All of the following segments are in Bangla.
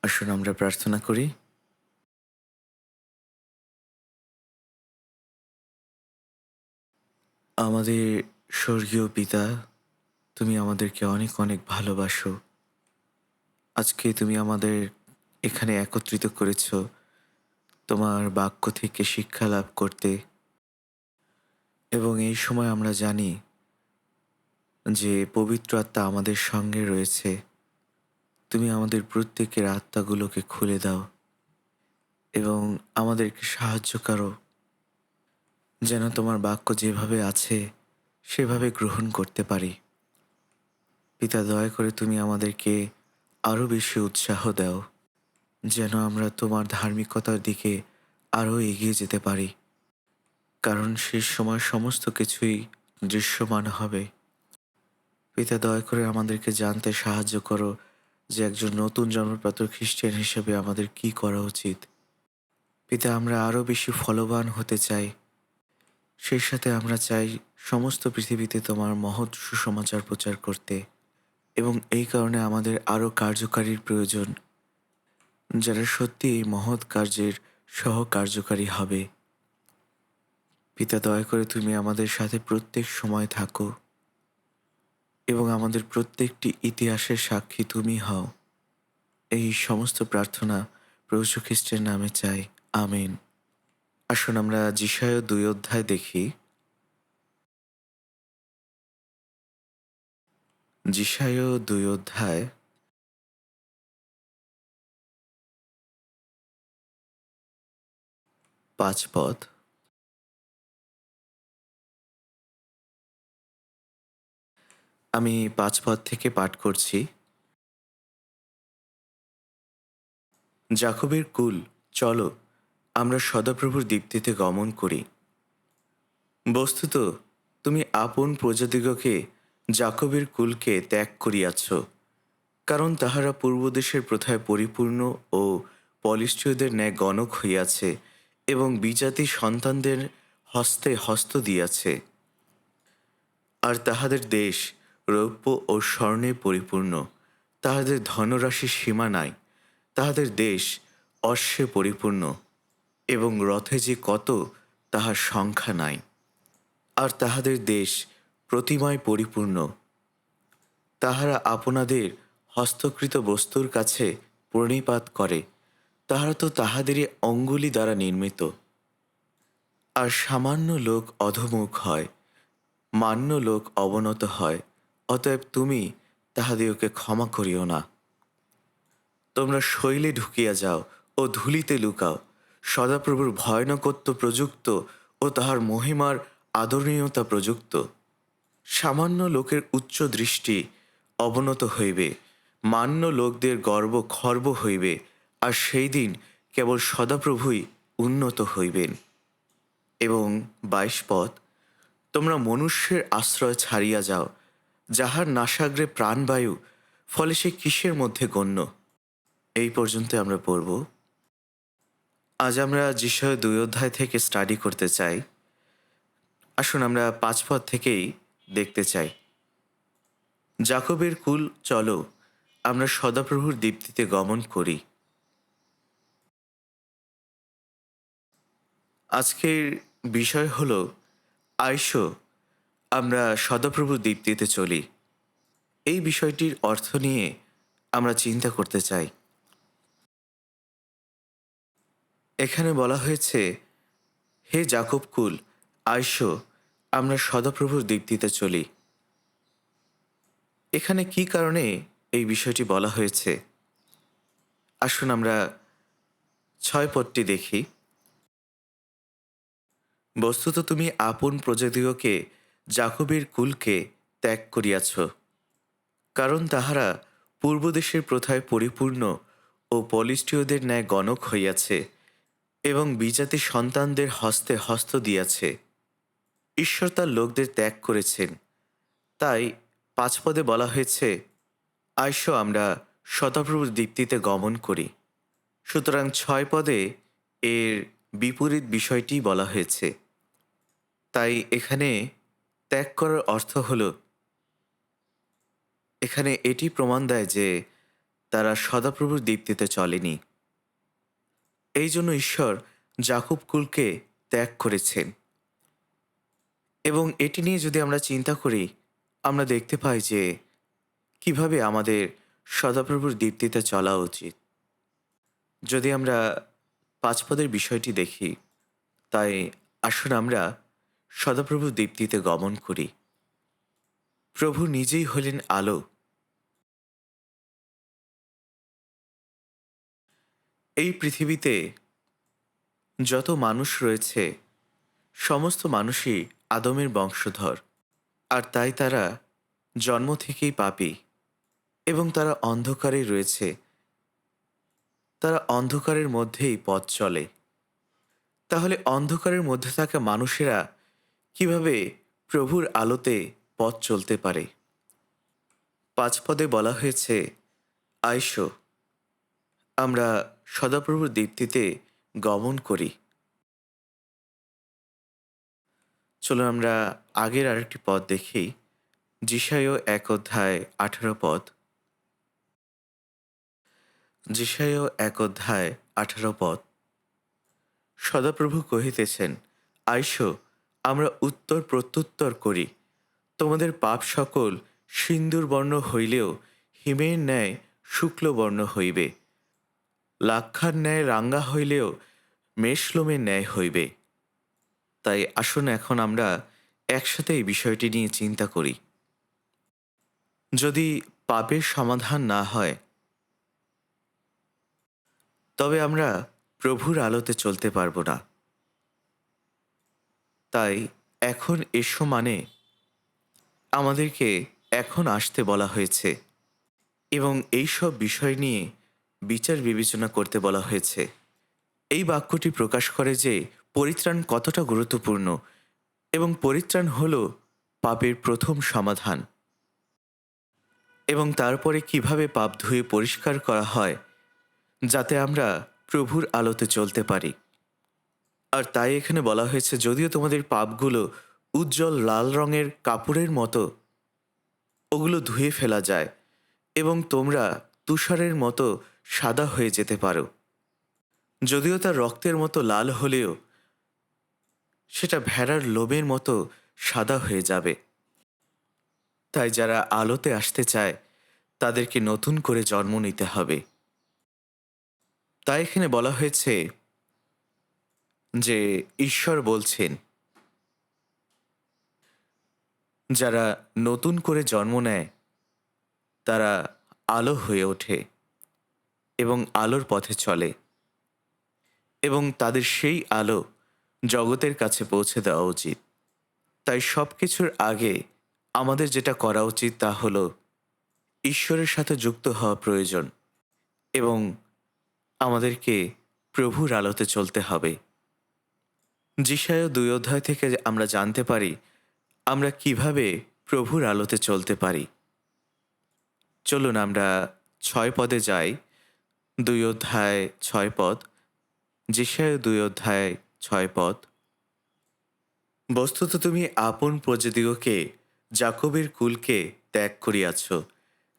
আসুন আমরা প্রার্থনা করি। আমাদের স্বর্গীয় পিতা, তুমি আমাদেরকে অনেক অনেক ভালোবাসো। আজকে তুমি আমাদের এখানে একত্রিত করেছ তোমার বাক্য থেকে শিক্ষা লাভ করতে, এবং এই সময় আমরা জানি যে পবিত্র আত্মা আমাদের সঙ্গে রয়েছে। তুমি আমাদের প্রত্যেকের আত্মাগুলোকে খুলে দাও এবং আমাদেরকে সাহায্য করো, যেন তোমার বাক্য যেভাবে আছে সেভাবে গ্রহণ করতে পারি। পিতা, দয়া করে তুমি আমাদেরকে আরও বেশি উৎসাহ দাও, যেন আমরা তোমার ধার্মিকতার দিকে আরও এগিয়ে যেতে পারি। কারণ শেষ সময় সমস্ত কিছুই দৃশ্যমান হবে। পিতা, দয়া করে আমাদেরকে জানতে সাহায্য করো যে একজন নতুন জন্মপ্রাপ্ত খ্রিস্টান হিসেবে আমাদের কি করা উচিত। পিতা, আমরা আরও বেশি ফলবান হতে চাই। সেই সাথে আমরা চাই সমস্ত পৃথিবীতে তোমার মহৎ সুসমাচার প্রচার করতে, এবং এই কারণে আমাদের আরও কার্যকারীর প্রয়োজন, যারা সত্যি এই মহৎ কার্যের সহকার্যকারী হবে। পিতা, দয়া করে তুমি আমাদের সাথে প্রত্যেক সময় থাকো এবং আমাদের প্রত্যেকটি ইতিহাসের সাক্ষী তুমি হও। এই সমস্ত প্রার্থনা প্রভু যীশু খ্রিস্টের নামে চাই। আমেন। আসুন আমরা যিশায়া 2 অধ্যায় দেখি। যিশায়া 2 অধ্যায় 5 পদ। আমি 5 পদ থেকে পাঠ করছি। জাকবের কুল, চলো আমরা সদাপ্রভুর দীপ্তিতে গমন করি। বস্তুত তুমি আপন প্রজাদিগকে, জাকবের কুলকে ত্যাগ করিয়াছ, কারণ তাহারা পূর্বদেশের প্রথায় পরিপূর্ণ ও পলিষ্টীয়দের ন্যায় গণক হইয়াছে এবং বিজাতি সন্তানদের হস্তে হস্ত দিয়াছে। আর তাহাদের দেশ রৌপ্য ও স্বর্ণে পরিপূর্ণ, তাহাদের ধনরাশির সীমা নাই। তাহাদের দেশ অশ্বে পরিপূর্ণ, এবং রথে যে কত তাহার সংখ্যা নাই। আর তাহাদের দেশ প্রতিমায় পরিপূর্ণ। তাহারা আপনাদের হস্তকৃত বস্তুর কাছে প্রণিপাত করে, তাহারা তো তাহাদেরই অঙ্গুলি দ্বারা নির্মিত। আর সামান্য লোক অধমুখ হয়, মান্য লোক অবনত হয়। অতএব তুমি তাহাদিওকে ক্ষমা করিও না। তোমরা শৈলে ঢুকিয়া যাও ও ধূলিতে লুকাও। সদাপ্রভুর ভয়ানকত্ব প্রযুক্ত ও তাহার মহিমার আদরণীয়তা প্রযুক্ত। সামান্য লোকের উচ্চ দৃষ্টি অবনত হইবে, মান্য লোকদের গর্ব খর্ব হইবে, আর সেই দিন কেবল সদাপ্রভুই উন্নত হইবেন। এবং 22 পদ, তোমরা মনুষ্যের আশ্রয় ছাড়িয়া যাও, যাহার নাসাগ্রে প্রাণবায়ু, ফলে সে কিসের মধ্যে গণ্য। এই পর্যন্ত আমরা পড়ব। আজ আমরা যিশায়া 2 অধ্যায় থেকে স্টাডি করতে চাই। আসুন আমরা 5 পদ থেকেই দেখতে চাই। জাকবের কুল, চলো আমরা সদাপ্রভুর দীপ্তিতে গমন করি। আজকের বিষয় হল আইসো আমরা সদাপ্রভুর দীপ্তিতে চলি। এই বিষয়টির অর্থ নিয়ে আমরা চিন্তা করতে চাই। এখানে বলা হয়েছে, হে জাকব কুল, আইসো আমরা সদাপ্রভুর দীপ্তিতে চলি। এখানে কি কারণে এই বিষয়টি বলা হয়েছে? আসুন আমরা 6 পদটি দেখি। বস্তুত তুমি আপন প্রজাদিগকে, জাকবের কুলকে ত্যাগ করিয়াছ, কারণ তাহারা পূর্বদেশের প্রথায় পরিপূর্ণ ও পলিষ্টীয়দের ন্যায় গণক হইয়াছে এবং বিজাতি সন্তানদের হস্তে হস্ত দিয়াছে। ঈশ্বর তার লোকদের ত্যাগ করেছেন। তাই 5 পদে বলা হয়েছে, আইসো আমরা সদাপ্রভুর দীপ্তিতে গমন করি। সুতরাং 6 পদে এর বিপরীত বিষয়টি বলা হয়েছে। তাই এখানে ত্যাগ করার অর্থ হল, এখানে এটি প্রমাণ দেয় যে তারা সদাপ্রভুর দীপ্তিতে চলেনি। এই জন্য ঈশ্বর যাকূব কুলকে ত্যাগ করেছেন। এবং এটি নিয়ে যদি আমরা চিন্তা করি, আমরা দেখতে পাই যে কিভাবে আমাদের সদাপ্রভুর দীপ্তিতে চলা উচিত। যদি আমরা ৫ পদের বিষয়টি দেখি, তাই আসুন আমরা সদাপ্রভুর দীপ্তিতে গমন করি। প্রভু নিজেই হলেন আলো। এই পৃথিবীতে যত মানুষ রয়েছে, সমস্ত মানুষই আদমের বংশধর, আর তাই তারা জন্ম থেকেই পাপী এবং তারা অন্ধকারে রয়েছে। তারা অন্ধকারের মধ্যেই পথ চলে। তাহলে অন্ধকারের মধ্যে থাকা মানুষেরা কিভাবে প্রভুর আলোতে পথ চলতে পারে? ৫ পদে বলা হয়েছে, আইসো, আমরা সদাপ্রভুর দীপ্তিতে গমন করি। চলো আমরা আগের আরেকটি পদ দেখি। যিশায় ১ অধ্যায় ১৮ পদ। যিশায় ১ অধ্যায় ১৮ পদ। সদাপ্রভু কহিতেছেন, আইসো, আমরা উত্তর প্রত্যুত্তর করি। তোমাদের পাপ সকল সিন্দুর বর্ণ হইলেও হিমের ন্যায় শুক্লবর্ণ হইবে, লাক্ষার ন্যায় রাঙ্গা হইলেও মেষলোমের ন্যায় হইবে। তাই আসুন এখন আমরা একসাথে এই বিষয়টি নিয়ে চিন্তা করি। যদি পাপের সমাধান না হয়, তবে আমরা প্রভুর আলোতে চলতে পারবো না। তাই এখন এসো মানে আমাদেরকে এখন আসতে বলা হয়েছে এবং এই সব বিষয় নিয়ে বিচার বিবেচনা করতে বলা হয়েছে। এই বাক্যটি প্রকাশ করে যে পরিত্রাণ কতটা গুরুত্বপূর্ণ এবং পরিত্রাণ হল পাপের প্রথম সমাধান, এবং তারপরে কিভাবে পাপ ধুয়ে পরিষ্কার করা হয় যাতে আমরা প্রভুর আলোতে চলতে পারি। আর তাই এখানে বলা হয়েছে, যদিও তোমাদের পাপগুলো উজ্জ্বল লাল রঙের কাপড়ের মতো, ওগুলো ধুয়ে ফেলা যায় এবং তোমরা তুষারের মতো সাদা হয়ে যেতে পারো। যদিও তা রক্তের মতো লাল হলেও সেটা ভেড়ার লোমের মতো সাদা হয়ে যাবে। তাই যারা আলোতে আসতে চায় তাদেরকে নতুন করে জন্ম নিতে হবে। তাই এখানে বলা হয়েছে যে ঈশ্বর বলছেন, যারা নতুন করে জন্ম নেয় তারা আলো হয়ে ওঠে এবং আলোর পথে চলে, এবং তাদের সেই আলো জগতের কাছে পৌঁছে দেওয়া উচিত। তাই সব কিছুর আগে আমাদের যেটা করা উচিত তা হল ঈশ্বরের সাথে যুক্ত হওয়া প্রয়োজন এবং আমাদেরকে প্রভুর আলোতে চলতে হবে। যিশায় ২ অধ্যায় থেকে আমরা জানতে পারি আমরা কিভাবে প্রভুর আলোতে চলতে পারি। চলুন আমরা ৬ পদে যাই। ২ অধ্যায় ৬ পদ। যিশায় ২ অধ্যায় ৬ পদ। বস্তুত তুমি আপন প্রজাদিগকে যাকবের কুলকে ত্যাগ করিয়াছ,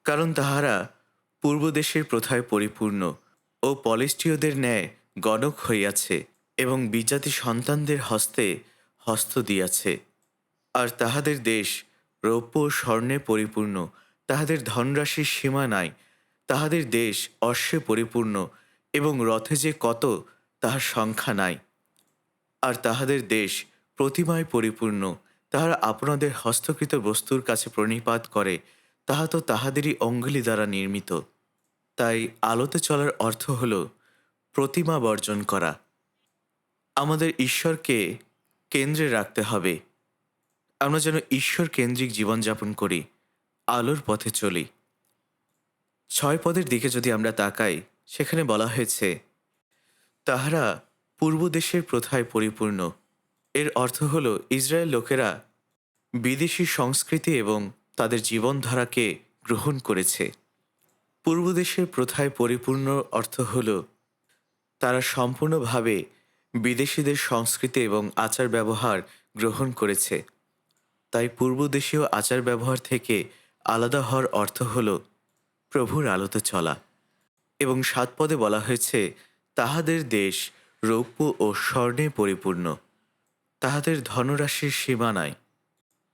কারণ তাহারা পূর্বদেশের প্রথায় পরিপূর্ণ ও পলেষ্টীয়দের ন্যায় গণক হইয়াছে এবং বিজাতি সন্তানদের হস্তে হস্ত দিয়াছে। আর তাহাদের দেশ রৌপ্য ও স্বর্ণে পরিপূর্ণ, তাহাদের ধনরাশির সীমা নাই। তাহাদের দেশ অশ্বে পরিপূর্ণ এবং রথে যে কত তাহার সংখ্যা নাই। আর তাহাদের দেশ প্রতিমায় পরিপূর্ণ, তাহারা আপনাদের হস্তকৃত বস্তুর কাছে প্রণিপাত করে, তাহা তো তাহাদেরই অঙ্গুলি দ্বারা নির্মিত। তাই আলোতে চলার অর্থ হল প্রতিমা বর্জন করা। আমাদের ঈশ্বরকে কেন্দ্রে রাখতে হবে। আমরা যেন ঈশ্বর কেন্দ্রিক জীবনযাপন করি, আলোর পথে চলি। ৬ পদের দিকে যদি আমরা তাকাই, সেখানে বলা হয়েছে, তাহারা পূর্ব দেশের প্রথায় পরিপূর্ণ। এর অর্থ হল ইসরায়েল লোকেরা বিদেশি সংস্কৃতি এবং তাদের জীবনধারাকে গ্রহণ করেছে। পূর্ব দেশের প্রথায় পরিপূর্ণ অর্থ হল তারা সম্পূর্ণভাবে বিদেশিদের সংস্কৃতি এবং আচার ব্যবহার গ্রহণ করেছে। তাই পূর্বদেশীয় আচার ব্যবহার থেকে আলাদা হওয়ার অর্থ হল প্রভুর আলোতে চলা। এবং ৭ পদে বলা হয়েছে, তাহাদের দেশ রৌপ্য ও স্বর্ণে পরিপূর্ণ, তাহাদের ধনরাশির সীমা নাই।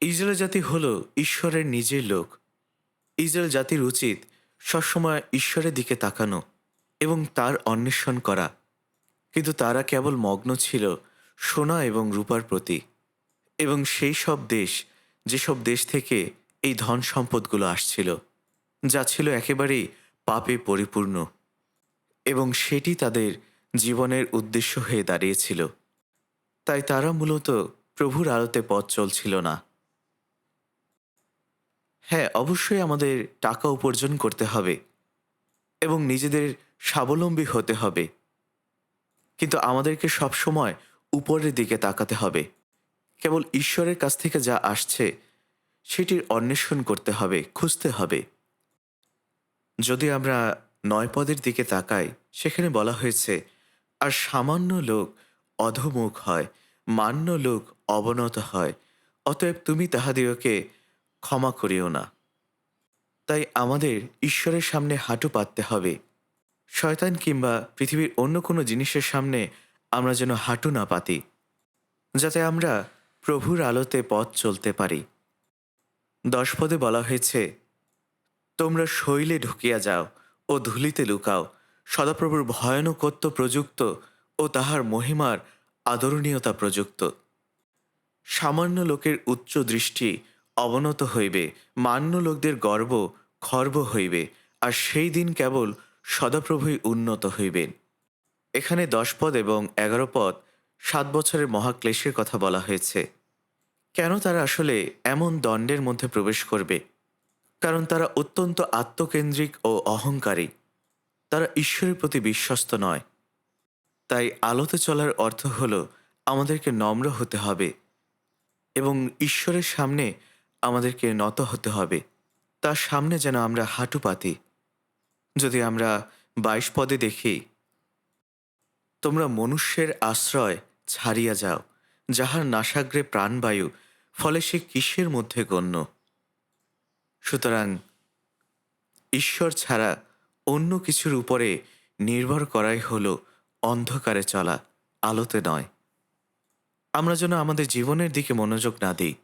ইসরায়েল জাতি হল ঈশ্বরের নিজের লোক। ইসরায়েল জাতির উচিত সবসময় ঈশ্বরের দিকে তাকানো এবং তার অন্বেষণ করা, কিন্তু তারা কেবল মগ্ন ছিল সোনা এবং রূপার প্রতি, এবং সেই সব দেশ, যেসব দেশ থেকে এই ধন সম্পদগুলো আসছিল, যা ছিল একেবারেই পাপে পরিপূর্ণ, এবং সেটি তাদের জীবনের উদ্দেশ্য হয়ে দাঁড়িয়েছিল। তাই তারা মূলত প্রভুর আলোতে পথ চলছিল না। হ্যাঁ, অবশ্যই আমাদের টাকা উপার্জন করতে হবে এবং নিজেদের স্বাবলম্বী হতে হবে, কিন্তু আমাদেরকে সবসময় উপরের দিকে তাকাতে হবে। কেবল ঈশ্বরের কাছ থেকে যা আসছে সেটির অন্বেষণ করতে হবে, খুঁজতে হবে। যদি আমরা ৯ পদের দিকে তাকাই, সেখানে বলা হয়েছে, আর সামান্য লোক অধমুখ হয়, মান্য লোক অবনত হয়, অতএব তুমি তাহাদিওকে ক্ষমা করিও না। তাই আমাদের ঈশ্বরের সামনে হাঁটু পাততে হবে। শয়তান কিংবা পৃথিবীর অন্য কোনো জিনিসের সামনে আমরা যেন হাঁটু না পাতি, যাতে আমরা প্রভুর আলোতে পথ চলতে পারি। ১০ পদে বলা হয়েছে, তোমরা শৈলে ঢুকিয়া যাও ও ধূলিতে লুকাও, সদাপ্রভুর ভয়ানকত্ব প্রযুক্ত ও তাহার মহিমার আদরণীয়তা প্রযুক্ত। সামান্য লোকের উচ্চ দৃষ্টি অবনত হইবে, মান্য লোকদের গর্ব খর্ব হইবে, আর সেই দিন কেবল সদাপ্রভুই উন্নত হইবেন। এখানে ১০ পদ এবং ১১ পদ ৭ বছরের মহাক্লেশের কথা বলা হয়েছে। কেন তারা আসলে এমন দণ্ডের মধ্যে প্রবেশ করবে? কারণ তারা অত্যন্ত আত্মকেন্দ্রিক ও অহংকারী। তারা ঈশ্বরের প্রতি বিশ্বস্ত নয়। তাই আলোতে চলার অর্থ হল আমাদেরকে নম্র হতে হবে এবং ঈশ্বরের সামনে আমাদেরকে নত হতে হবে। তার সামনে যেন আমরা হাঁটু পাতি। যদি আমরা ২২ পদে দেখি, তোমরা মনুষ্যের আশ্রয় ছাড়িয়া যাও, যাহার নাসাগ্রে প্রাণবায়ু, ফলে সে কিসের মধ্যে গণ্য। সুতরাং ঈশ্বর ছাড়া অন্য কিছুর উপরে নির্ভর করাই হল অন্ধকারে চলা, আলোতে নয়। আমরা যেন আমাদের জীবনের দিকে মনোযোগ না দিই।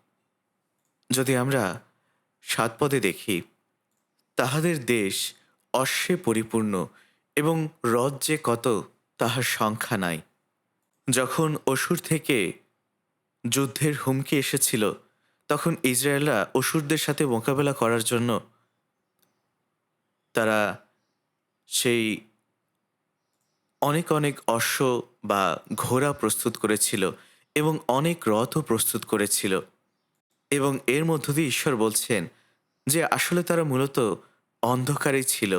যদি আমরা ৭ পদে দেখি, তাহাদের দেশ অশ্বে পরিপূর্ণ এবং রথ যে কত তাহার সংখ্যা নাই। যখন অসুর থেকে যুদ্ধের হুমকি এসেছিল, তখন ইসরায়েলরা অসুরদের সাথে মোকাবেলা করার জন্য তারা সেই অনেক অনেক অশ্ব বা ঘোড়া প্রস্তুত করেছিল এবং অনেক রথও প্রস্তুত করেছিল। এবং এর মধ্য দিয়ে ঈশ্বর বলছেন যে আসলে তারা মূলত অন্ধকারেই ছিল।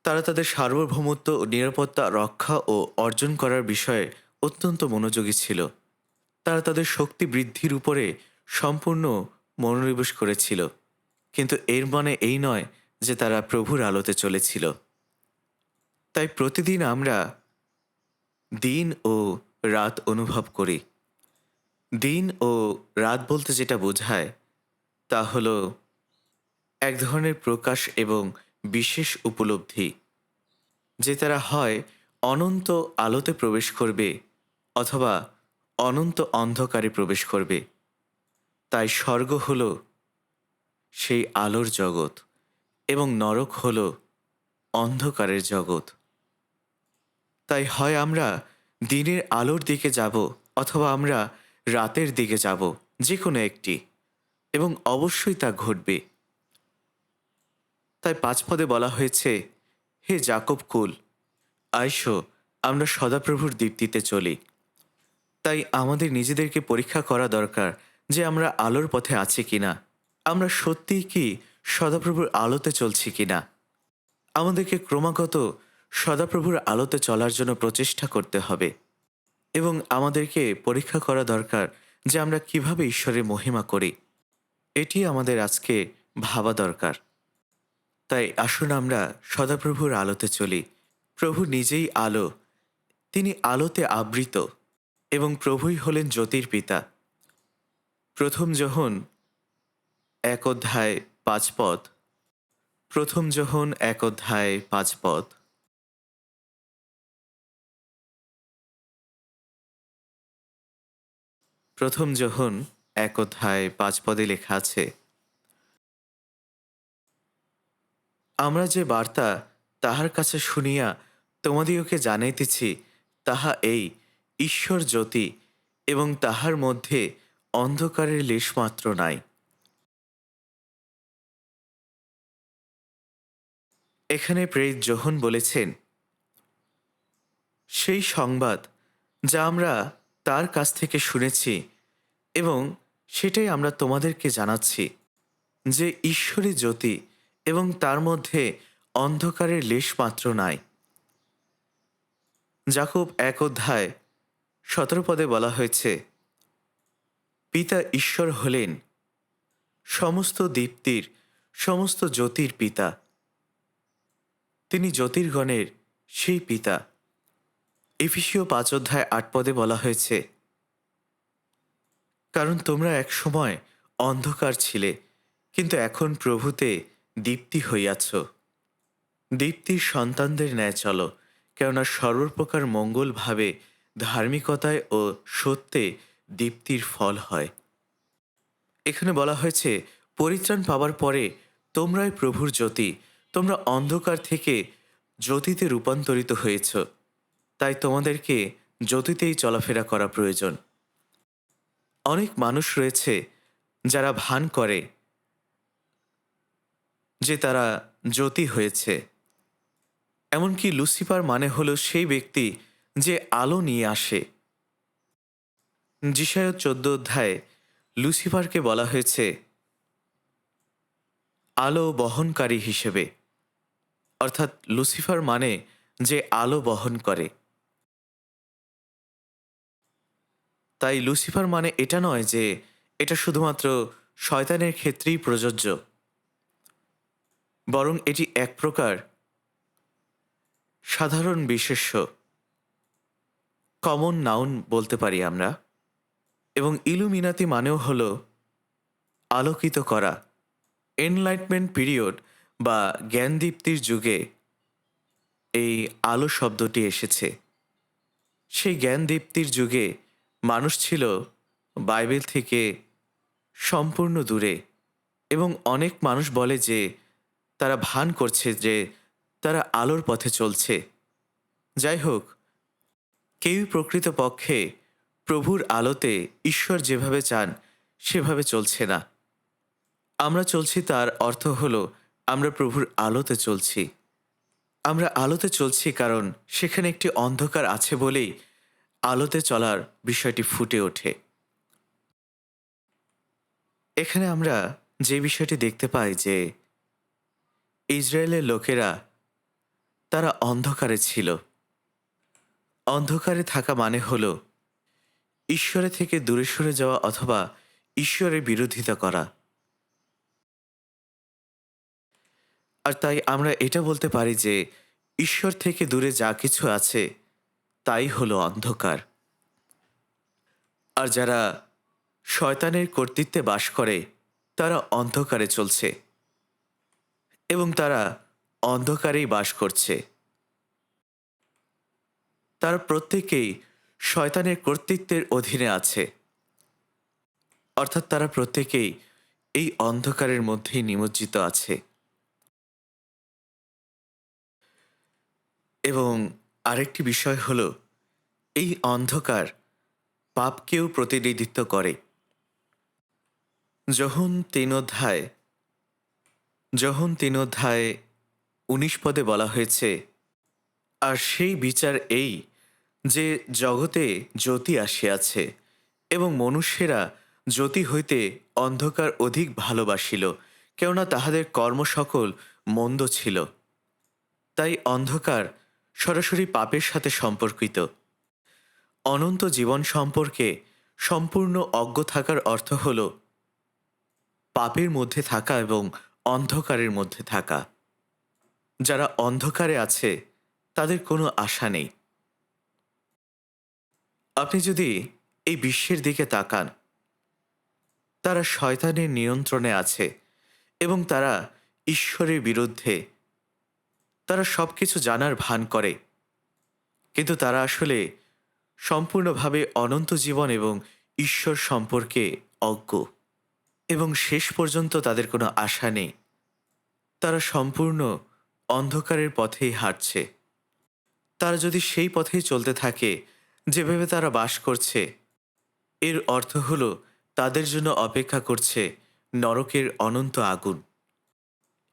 তারা তাদের সার্বভৌমত্ব ও নিরাপত্তা রক্ষা ও অর্জন করার বিষয়ে অত্যন্ত মনোযোগী ছিল। তারা তাদের শক্তি বৃদ্ধির উপরে সম্পূর্ণ মনোনিবেশ করেছিল, কিন্তু এর মানে এই নয় যে তারা প্রভুর আলোতে চলেছিল। তাই প্রতিদিন আমরা দিন ও রাত অনুভব করি। দিন ও রাত বলতে যেটা বোঝায় তা হল এক ধরনের প্রকাশ এবং বিশেষ উপলব্ধি, যে তারা হয় অনন্ত আলোতে প্রবেশ করবে অথবা অনন্ত অন্ধকারে প্রবেশ করবে। তাই স্বর্গ হল সেই আলোর জগৎ এবং নরক হল অন্ধকারের জগৎ। তাই হয় আমরা দিনের আলোর দিকে যাব অথবা আমরা রাতের দিকে যাব, যে কোনো একটি, এবং অবশ্যই তা ঘটবে। তাই ৫ পদে বলা হয়েছে, হে যাকব কুল, আইসো, আমরা সদাপ্রভুর দীপ্তিতে চলি। তাই আমাদের নিজেদেরকে পরীক্ষা করা দরকার যে আমরা আলোর পথে আছি কিনা, আমরা সত্যিই কি সদাপ্রভুর আলোতে চলছি কিনা। আমাদেরকে ক্রমাগত সদাপ্রভুর আলোতে চলার জন্য প্রচেষ্টা করতে হবে এবং আমাদেরকে পরীক্ষা করা দরকার যে আমরা কিভাবে ঈশ্বরের মহিমা করি। এটি আমাদের আজকে ভাবা দরকার। তাই আসুন আমরা সদাপ্রভুর আলোতে চলি। প্রভু নিজেই আলো, তিনি আলোতে আবৃত এবং প্রভুই হলেন জ্যোতির পিতা। প্রথম যোহন ১ অধ্যায় ৫ পদ, প্রথম যোহন ১ অধ্যায় ৫ পদ। প্রথম যোহন 1 অধ্যায় 5 পদে লেখা আছে, আমরা যে বার্তা তাহার কাছে শুনিয়া তোমাদিগকে জানাইতেছি তাহা এই, ঈশ্বর জ্যোতি এবং তাহার মধ্যে অন্ধকারের লেশমাত্র নাই। এখানে প্রেরিত যোহন বলেছেন, সেই সংবাদ যা আমরা তার কাছ থেকে শুনেছি এবং সেটাই আমরা তোমাদেরকে জানাচ্ছি, যে ঈশ্বরী জ্যোতি এবং তার মধ্যে অন্ধকারের লেশমাত্র নাই। যাকব 1 অধ্যায় 17 পদে বলা হয়েছে, পিতা ঈশ্বর হলেন সমস্ত দীপ্তির, সমস্ত জ্যোতির পিতা। তিনি জ্যোতির্গণের সেই পিতা। এফেসীয় 5 অধ্যায় 8 পদে বলা হয়েছে, কারণ তোমরা এক সময় অন্ধকার ছিলে, কিন্তু এখন প্রভুতে দীপ্তি হইয়াছ। দীপ্তির সন্তানদের ন্যায় চলো, কেননা সর্বপ্রকার মঙ্গলভাবে ধার্মিকতায় ও সত্যে দীপ্তির ফল হয়। এখানে বলা হয়েছে, পরিত্রাণ পাওয়ার পরে তোমরাই প্রভুর জ্যোতি, তোমরা অন্ধকার থেকে জ্যোতিতে রূপান্তরিত হয়েছ, তাই তোমাদেরকে জ্যোতিতেই চলাফেরা করা প্রয়োজন। অনেক মানুষ রয়েছে যারা ভান করে যে তারা জ্যোতি হয়েছে। এমনকি লুসিফার মানে হলো সেই ব্যক্তি যে আলো নিয়ে আসে। যিশায়া 14 অধ্যায়ে লুসিফারকে বলা হয়েছে আলো বহনকারী হিসেবে, অর্থাৎ লুসিফার মানে যে আলো বহন করে। তাই লুসিফার মানে এটা নয় যে এটা শুধুমাত্র শয়তানের ক্ষেত্রেই প্রযোজ্য, বরং এটি এক প্রকার সাধারণ বিশেষ্য, কমন নাউন বলতে পারি আমরা। এবং ইলুমিনাতি মানেও হল আলোকিত করা। এনলাইটমেন্ট পিরিয়ড বা জ্ঞানদীপ্তির যুগে এই আলো শব্দটি এসেছে। সেই জ্ঞানদীপ্তির যুগে মানুষ ছিল বাইবেল থেকে সম্পূর্ণ দূরে, এবং অনেক মানুষ বলে যে তারা ভান করছে যে তারা আলোর পথে চলছে। যাই হোক, কেউই প্রকৃতপক্ষে প্রভুর আলোতে ঈশ্বর যেভাবে চান সেভাবে চলছে না। আমরা চলছি, তার অর্থ হলো আমরা প্রভুর আলোতে চলছি। আমরা আলোতে চলছি কারণ সেখানে একটি অন্ধকার আছে বলেই আলোতে চলার বিষয়টি ফুটে ওঠে। এখানে আমরা যে বিষয়টি দেখতে পাই যে ইসরায়েলের লোকেরা তারা অন্ধকারে ছিল। অন্ধকারে থাকা মানে হলো ঈশ্বরের থেকে দূরে সরে যাওয়া অথবা ঈশ্বরের বিরোধিতা করা। আর তাই আমরা এটা বলতে পারি যে ঈশ্বর থেকে দূরে যা কিছু আছে তাই হলো অন্ধকার। আর যারা শয়তানের কর্তৃত্বে বাস করে তারা অন্ধকারে চলছে এবং তারা অন্ধকারেই বাস করছে। তারা প্রত্যেকেই শয়তানের কর্তৃত্বের অধীনে আছে, অর্থাৎ তারা প্রত্যেকেই এই অন্ধকারের মধ্যেই নিমজ্জিত আছে। এবং আরেকটি বিষয় হলো, এই অন্ধকার পাপকেও প্রতিনিধিত্ব করে। যোহন 3 অধ্যায় 19 পদে বলা হয়েছে, আর সেই বিচার এই যে জগতে জ্যোতি আসিয়াছে এবং মনুষ্যেরা জ্যোতি হইতে অন্ধকার অধিক ভালোবাসিল, কেননা তাহাদের কর্ম সকল মন্দ ছিল। তাই অন্ধকার সরাসরি পাপের সাথে সম্পর্কিত। অনন্ত জীবন সম্পর্কে সম্পূর্ণ অজ্ঞ থাকার অর্থ হল পাপের মধ্যে থাকা এবং অন্ধকারের মধ্যে থাকা। যারা অন্ধকারে আছে তাদের কোনো আশা নেই। আপনি যদি এই বিশ্বের দিকে তাকান, তারা শয়তানের নিয়ন্ত্রণে আছে এবং তারা ঈশ্বরের বিরুদ্ধে। তারা সব কিছু জানার ভান করে, কিন্তু তারা আসলে সম্পূর্ণভাবে অনন্ত জীবন এবং ঈশ্বর সম্পর্কে অজ্ঞ এবং শেষ পর্যন্ত তাদের কোনো আশা নেই। তারা সম্পূর্ণ অন্ধকারের পথেই হাঁটছে। তারা যদি সেই পথেই চলতে থাকে যেভাবে তারা বাস করছে, এর অর্থ হলো তাদের জন্য অপেক্ষা করছে নরকের অনন্ত আগুন।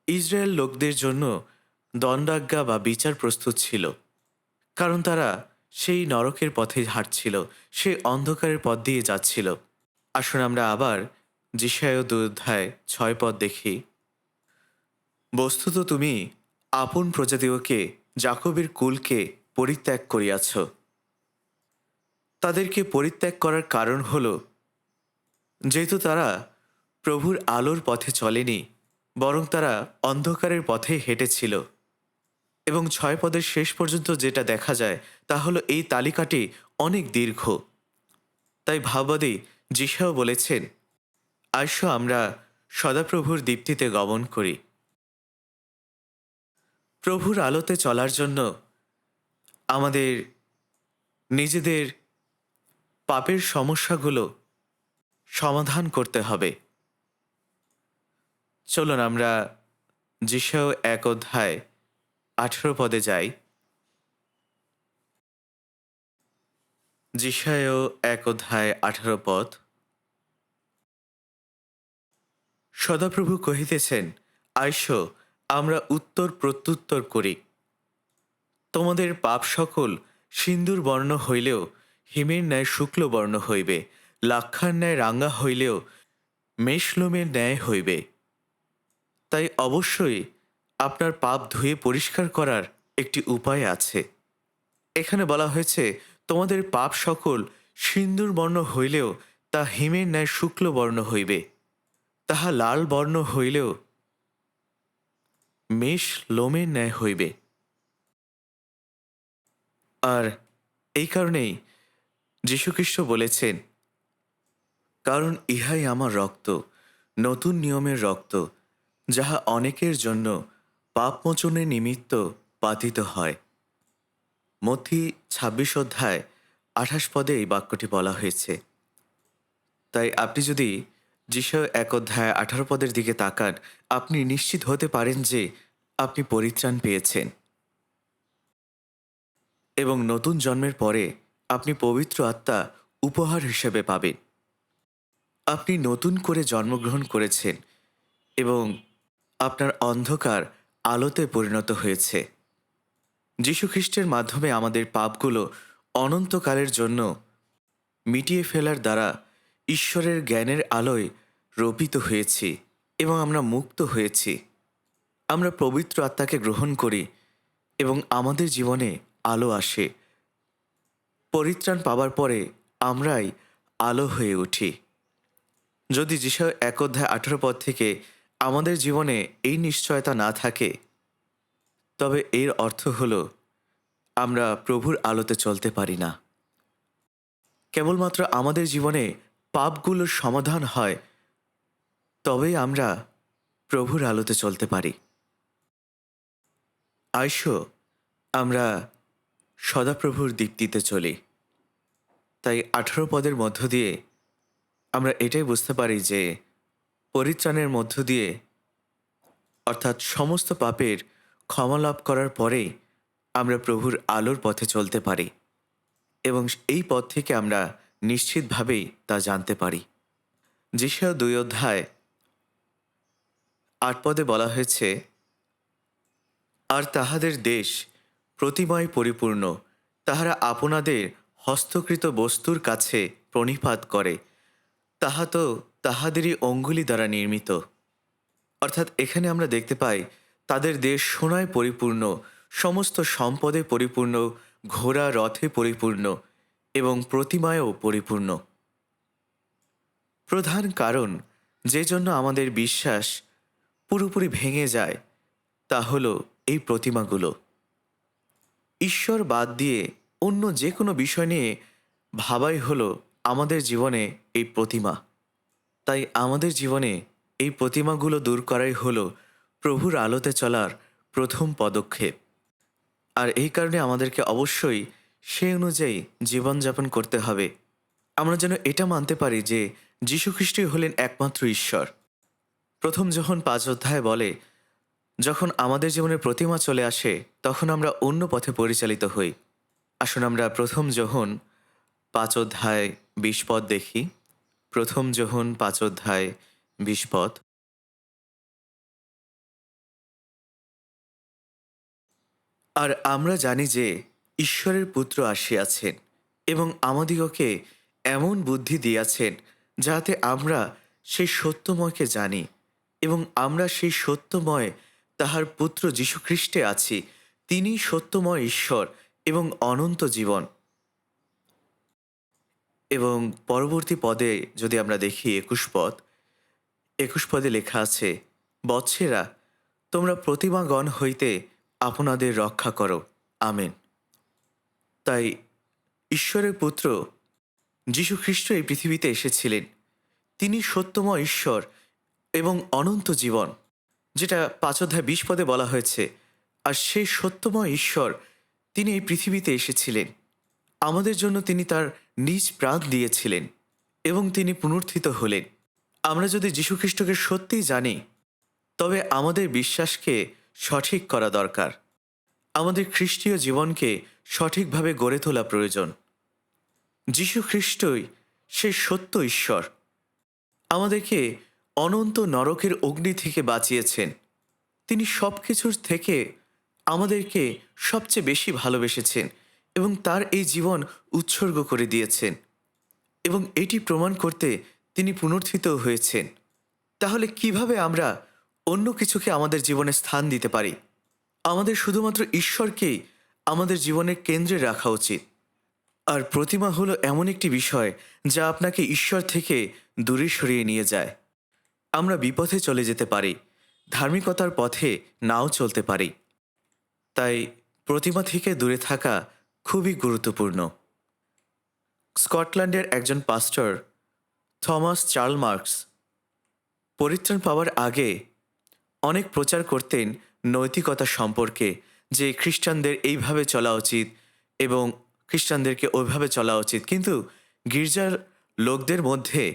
ইসরায়েল লোকদের জন্য দণ্ডাজ্ঞা বা বিচার প্রস্তুত ছিল, কারণ তারা সেই নরকের পথে হাঁটছিল, সেই অন্ধকারের পথ দিয়ে যাচ্ছিল। আসুন আমরা আবার যিশায়া ২ অধ্যায় ৬ পদ দেখি। বস্তুত তুমি আপন প্রজাদিগকে, যাকবের কুলকে পরিত্যাগ করিয়াছ। তাদেরকে পরিত্যাগ করার কারণ হল যেহেতু তারা প্রভুর আলোর পথে চলেনি, বরং তারা অন্ধকারের পথে হেঁটেছিল। এবং ৬ পদের শেষ পর্যন্ত যেটা দেখা যায় তা হলো এই তালিকাটি অনেক দীর্ঘ। তাই ভাববাদী যিশাও বলেছেন, আইসো আমরা সদাপ্রভুর দীপ্তিতে গমন করি। প্রভুর আলোতে চলার জন্য আমাদের নিজেদের পাপের সমস্যাগুলো সমাধান করতে হবে। চলুন আমরা যিশাও ১ অধ্যায় ১৮ পদে যাই। যিশায় ১ অধ্যায় ১৮ পদ। সদাপ্রভু কহিতেছেন, আইসো আমরা উত্তর প্রত্যুত্তর করি। তোমাদের পাপ সকল সিন্দুর বর্ণ হইলেও হিমের ন্যায় শুক্ল বর্ণ হইবে, লাক্ষার ন্যায় রাঙা হইলেও মেষলোমের ন্যায় হইবে। তাই অবশ্যই আপনার পাপ ধুয়ে পরিষ্কার করার একটি উপায় আছে। এখানে বলা হয়েছে তোমাদের পাপ সকল সিন্দুর বর্ণ হইলেও তা হিমের ন্যায় শুক্ল বর্ণ হইবে, তাহা লাল বর্ণ হইলেও মেষ লোমের ন্যায় হইবে। আর এই কারণেই যীশুখ্রিস্ট বলেছেন, কারণ ইহাই আমার রক্ত, নতুন নিয়মের রক্ত, যাহা অনেকের জন্য পাপমোচনের নিমিত্ত পাতিত হয়। মথি ২৬ অধ্যায় ২৮ পদে এই বাক্যটি বলা হয়েছে। তাই আপনি যদি যিশায় ১ অধ্যায় ১৮ পদের দিকে তাকান, আপনি নিশ্চিত হতে পারেন যে আপনি পরিত্রাণ পেয়েছেন এবং নতুন জন্মের পরে আপনি পবিত্র আত্মা উপহার হিসেবে পাবেন। আপনি নতুন করে জন্মগ্রহণ করেছেন এবং আপনার অন্ধকার আলোতে পরিণত হয়েছে। যীশুখ্রিস্টের মাধ্যমে আমাদের পাপগুলো অনন্তকালের জন্য মিটিয়ে ফেলার দ্বারা ঈশ্বরের জ্ঞানের আলোয় রোপিত হয়েছি এবং আমরা মুক্ত হয়েছি। আমরা পবিত্র আত্মাকে গ্রহণ করি এবং আমাদের জীবনে আলো আসে। পরিত্রাণ পাবার পরে আমরাই আলো হয়ে উঠি। যদি যিশায় ১ অধ্যায় ১৮ পদ থেকে আমাদের জীবনে এই নিশ্চয়তা না থাকে, তবে এর অর্থ হলো আমরা প্রভুর আলোতে চলতে পারি না। কেবলমাত্র আমাদের জীবনে পাপগুলোর সমাধান হয়, তবেই আমরা প্রভুর আলোতে চলতে পারি। আইসো আমরা সদাপ্রভুর দীপ্তিতে চলি। তাই ১৮ পদের মধ্য দিয়ে আমরা এটাই বুঝতে পারি যে পরিত্রাণের মধ্য দিয়ে, অর্থাৎ সমস্ত পাপের ক্ষমা লাভ করার পরেই আমরা প্রভুর আলোর পথে চলতে পারি এবং এই পথ থেকে আমরা নিশ্চিতভাবেই তা জানতে পারি। যিশায় ২ অধ্যায় ৮ পদে বলা হয়েছে, আর তাহাদের দেশ প্রতিমায় পরিপূর্ণ, তাহারা আপনাদের হস্তকৃত বস্তুর কাছে প্রণিপাত করে, তাহা তো তাহাদেরই অঙ্গুলি দ্বারা নির্মিত। অর্থাৎ এখানে আমরা দেখতে পাই তাদের দেশ সোনায় পরিপূর্ণ, সমস্ত সম্পদে পরিপূর্ণ, ঘোড়া রথে পরিপূর্ণ এবং প্রতিমায়ও পরিপূর্ণ। প্রধান কারণ যে জন্য আমাদের বিশ্বাস পুরোপুরি ভেঙে যায় তা হলো এই প্রতিমাগুলো। ঈশ্বর বাদ দিয়ে অন্য যে কোনো বিষয় নিয়ে ভাবাই হলো আমাদের জীবনে এই প্রতিমা। তাই আমাদের জীবনে এই প্রতিমাগুলো দূর করাই হলো প্রভুর আলোতে চলার প্রথম পদক্ষেপ। আর এই কারণে আমাদেরকে অবশ্যই সেই অনুযায়ী জীবনযাপন করতে হবে আমরা যেন এটা মানতে পারি যে যীশুখ্রিস্টই হলেন একমাত্র ঈশ্বর। প্রথম যোহন ৫ অধ্যায় বলে, যখন আমাদের জীবনে প্রতিমা চলে আসে তখন আমরা অন্য পথে পরিচালিত হই। আসুন আমরা প্রথম যোহন ৫ অধ্যায় ২০ পদ দেখি। প্রথম যোহন ৫ অধ্যায় ২০ পদ। আর আমরা জানি যে ঈশ্বরের পুত্র আসিয়াছেন এবং আমাদিগকে এমন বুদ্ধি দিয়াছেন যাহাতে আমরা সেই সত্যময়কে জানি এবং আমরা সেই সত্যময় তাহার পুত্র যীশুখ্রিস্টে আছি। তিনি সত্যময় ঈশ্বর এবং অনন্ত জীবন। এবং পরবর্তী পদে যদি আমরা দেখি ২১ পদ, ২১ পদে লেখা আছে, বৎসেরা, তোমরা প্রতিমাগণ হইতে আপনাদের রক্ষা করো। আমেন। তাই ঈশ্বরের পুত্র যীশুখ্রিস্ট এই পৃথিবীতে এসেছিলেন। তিনি সত্যময় ঈশ্বর এবং অনন্ত জীবন, যেটা ৫ অধ্যায় ২০ পদে বলা হয়েছে। আর সেই সত্যময় ঈশ্বর তিনি এই পৃথিবীতে এসেছিলেন। আমাদের জন্য তিনি তার নিজ প্রাণ দিয়েছিলেন এবং তিনি পুনরুত্থিত হলেন। আমরা যদি যীশুখ্রিস্টকে সত্যিই জানি তবে আমাদের বিশ্বাসকে সঠিক করা দরকার। আমাদের খ্রিস্টীয় জীবনকে সঠিকভাবে গড়ে তোলা প্রয়োজন। যীশুখ্রিস্টই সেই সত্য ঈশ্বর। আমাদেরকে অনন্ত নরকের অগ্নি থেকে বাঁচিয়েছেন। তিনি সব কিছুর থেকে আমাদেরকে সবচেয়ে বেশি ভালোবেসেছেন এবং তার এই জীবন উৎসর্গ করে দিয়েছেন এবং এটি প্রমাণ করতে তিনি পুনরুত্থিত হয়েছেন। তাহলে কিভাবে আমরা অন্য কিছুকে আমাদের জীবনে স্থান দিতে পারি? আমাদের শুধুমাত্র ঈশ্বরকেই আমাদের জীবনের কেন্দ্রে রাখা উচিত। আর প্রতিমা হলো এমন একটি বিষয় যা আপনাকে ঈশ্বর থেকে দূরে সরিয়ে নিয়ে যায়। আমরা বিপথে চলে যেতে পারি, ধার্মিকতার পথে নাও চলতে পারি। তাই প্রতিমা থেকে দূরে থাকা খুবই গুরুত্বপূর্ণ। স্কটল্যান্ডের একজন পাস্টর থমাস চার্লমার্কস পরিত্রাণ পাওয়ার আগে অনেক প্রচার করতেন নৈতিকতা সম্পর্কে, যে খ্রিস্টানদের এইভাবে চলা উচিত এবং খ্রিস্টানদেরকে ওইভাবে চলা উচিত। কিন্তু গির্জার লোকদের মধ্যে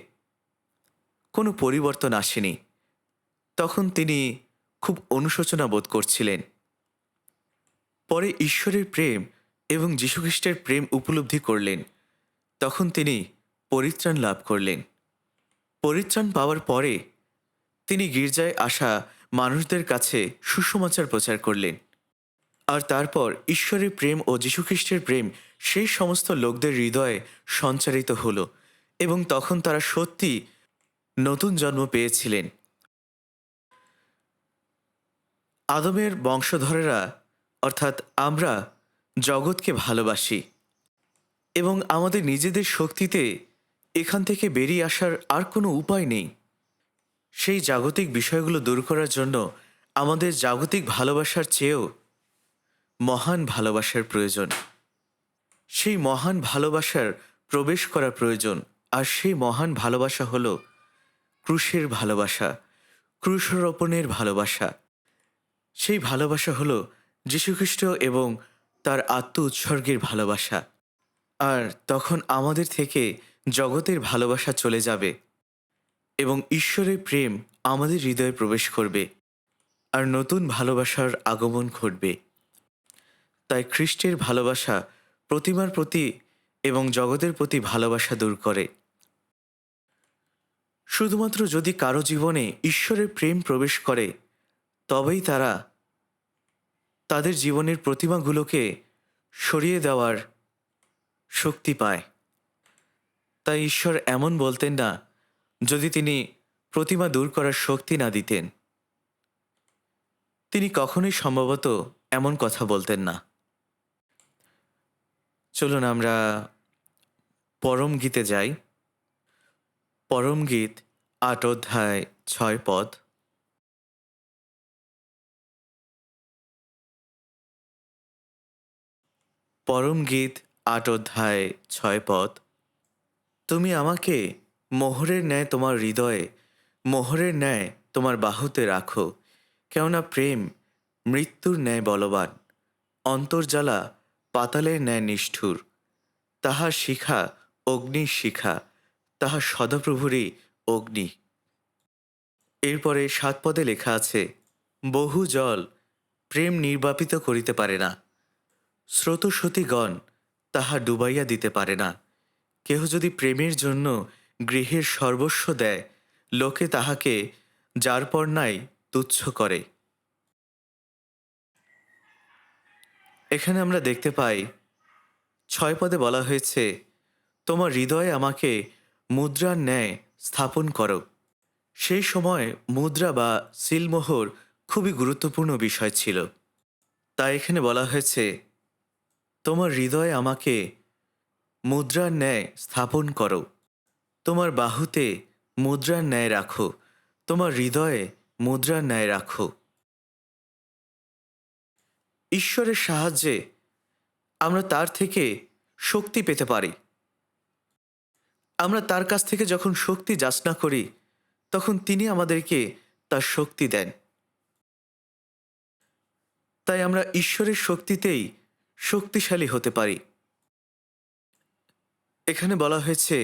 কোনো পরিবর্তন আসেনি। তখন তিনি খুব অনুশোচনা বোধ করছিলেন। পরে ঈশ্বরের প্রেম এবং যীশুখ্রিস্টের প্রেম উপলব্ধি করলেন। তখন তিনি পরিত্রাণ লাভ করলেন। পরিত্রাণ পাওয়ার পরে তিনি গির্জায় আসা মানুষদের কাছে সুসমাচার প্রচার করলেন। আর তারপর ঈশ্বরের প্রেম ও যীশুখ্রিস্টের প্রেম সেই সমস্ত লোকদের হৃদয়ে সঞ্চারিত হলো এবং তখন তারা সত্যি নতুন জন্ম পেয়েছিলেন। আদমের বংশধরেরা অর্থাৎ আমরা জগৎকে ভালোবাসি এবং আমাদের নিজেদের শক্তিতে এখান থেকে বেরিয়ে আসার আর কোনো উপায় নেই। সেই জাগতিক বিষয়গুলো দূর করার জন্য আমাদের জাগতিক ভালোবাসার চেয়েও মহান ভালোবাসার প্রয়োজন। সেই মহান ভালোবাসার প্রবেশ করা প্রয়োজন। আর সেই মহান ভালোবাসা হলো ক্রুশের ভালোবাসা, ক্রুশারোপণের ভালোবাসা। সেই ভালোবাসা হলো যীশুখ্রিস্ট এবং তার আত্ম উৎসর্গের ভালোবাসা। আর তখন আমাদের থেকে জগতের ভালোবাসা চলে যাবে এবং ঈশ্বরের প্রেম আমাদের হৃদয়ে প্রবেশ করবে আর নতুন ভালোবাসার আগমন ঘটবে। তাই খ্রিস্টের ভালোবাসা প্রতিমার প্রতি এবং জগতের প্রতি ভালোবাসা দূর করে। শুধুমাত্র যদি কারো জীবনে ঈশ্বরের প্রেম প্রবেশ করে তবেই তারা তাদের জীবনের প্রতিমাগুলোকে সরিয়ে দেওয়ার শক্তি পায়। তাই ঈশ্বর এমন বলতেন না যদি তিনি প্রতিমা দূর করার শক্তি না দিতেন। তিনি কখনোই সম্ভবত এমন কথা বলতেন না। চলুন আমরা পরম গীতে যাই। পরম গীত ৮ অধ্যায় ৬ পদ। পরম গীত ৮ অধ্যায় ৬ পদ। তুমি আমাকে মোহরের ন্যায় তোমার হৃদয়ে, মোহরের ন্যায় তোমার বাহুতে রাখো। কেননা প্রেম মৃত্যুর ন্যায় বলবান, অন্তর্জ্বালা পাতালের ন্যায় নিষ্ঠুর। তাহার শিখা অগ্নির শিখা, তাহা সদাপ্রভুরই অগ্নি। এরপরে ৭ পদে লেখা আছে, বহু জল প্রেম নির্বাপিত করিতে পারে না, স্রোতস্বতীগণ তাহা ডুবাইয়া দিতে পারে না। কেহ যদি প্রেমের জন্য গৃহের সর্বস্ব দেয়, লোকে তাহাকে যারপরনাই তুচ্ছ করে। এখানে আমরা দেখতে পাই ৬ পদে বলা হয়েছে, তোমার হৃদয়ে আমাকে মুদ্রার ন্যায় স্থাপন করো। সেই সময় মুদ্রা বা সিলমোহর খুবই গুরুত্বপূর্ণ বিষয় ছিল। তাই এখানে বলা হয়েছে, তোমার হৃদয়ে আমাকে মুদ্রার ন্যায় স্থাপন করো, তোমার বাহুতে মুদ্রার ন্যায় রাখো, তোমার হৃদয়ে মুদ্রার ন্যায় রাখো। ঈশ্বরের সাহায্যে আমরা তার থেকে শক্তি পেতে পারি। আমরা তার কাছ থেকে যখন শক্তি যাচনা করি, তখন তিনি আমাদেরকে তার শক্তি দেন। তাই আমরা ঈশ্বরের শক্তিতেই শক্তিশালী হতে পারি। এখানে বলা হয়েছে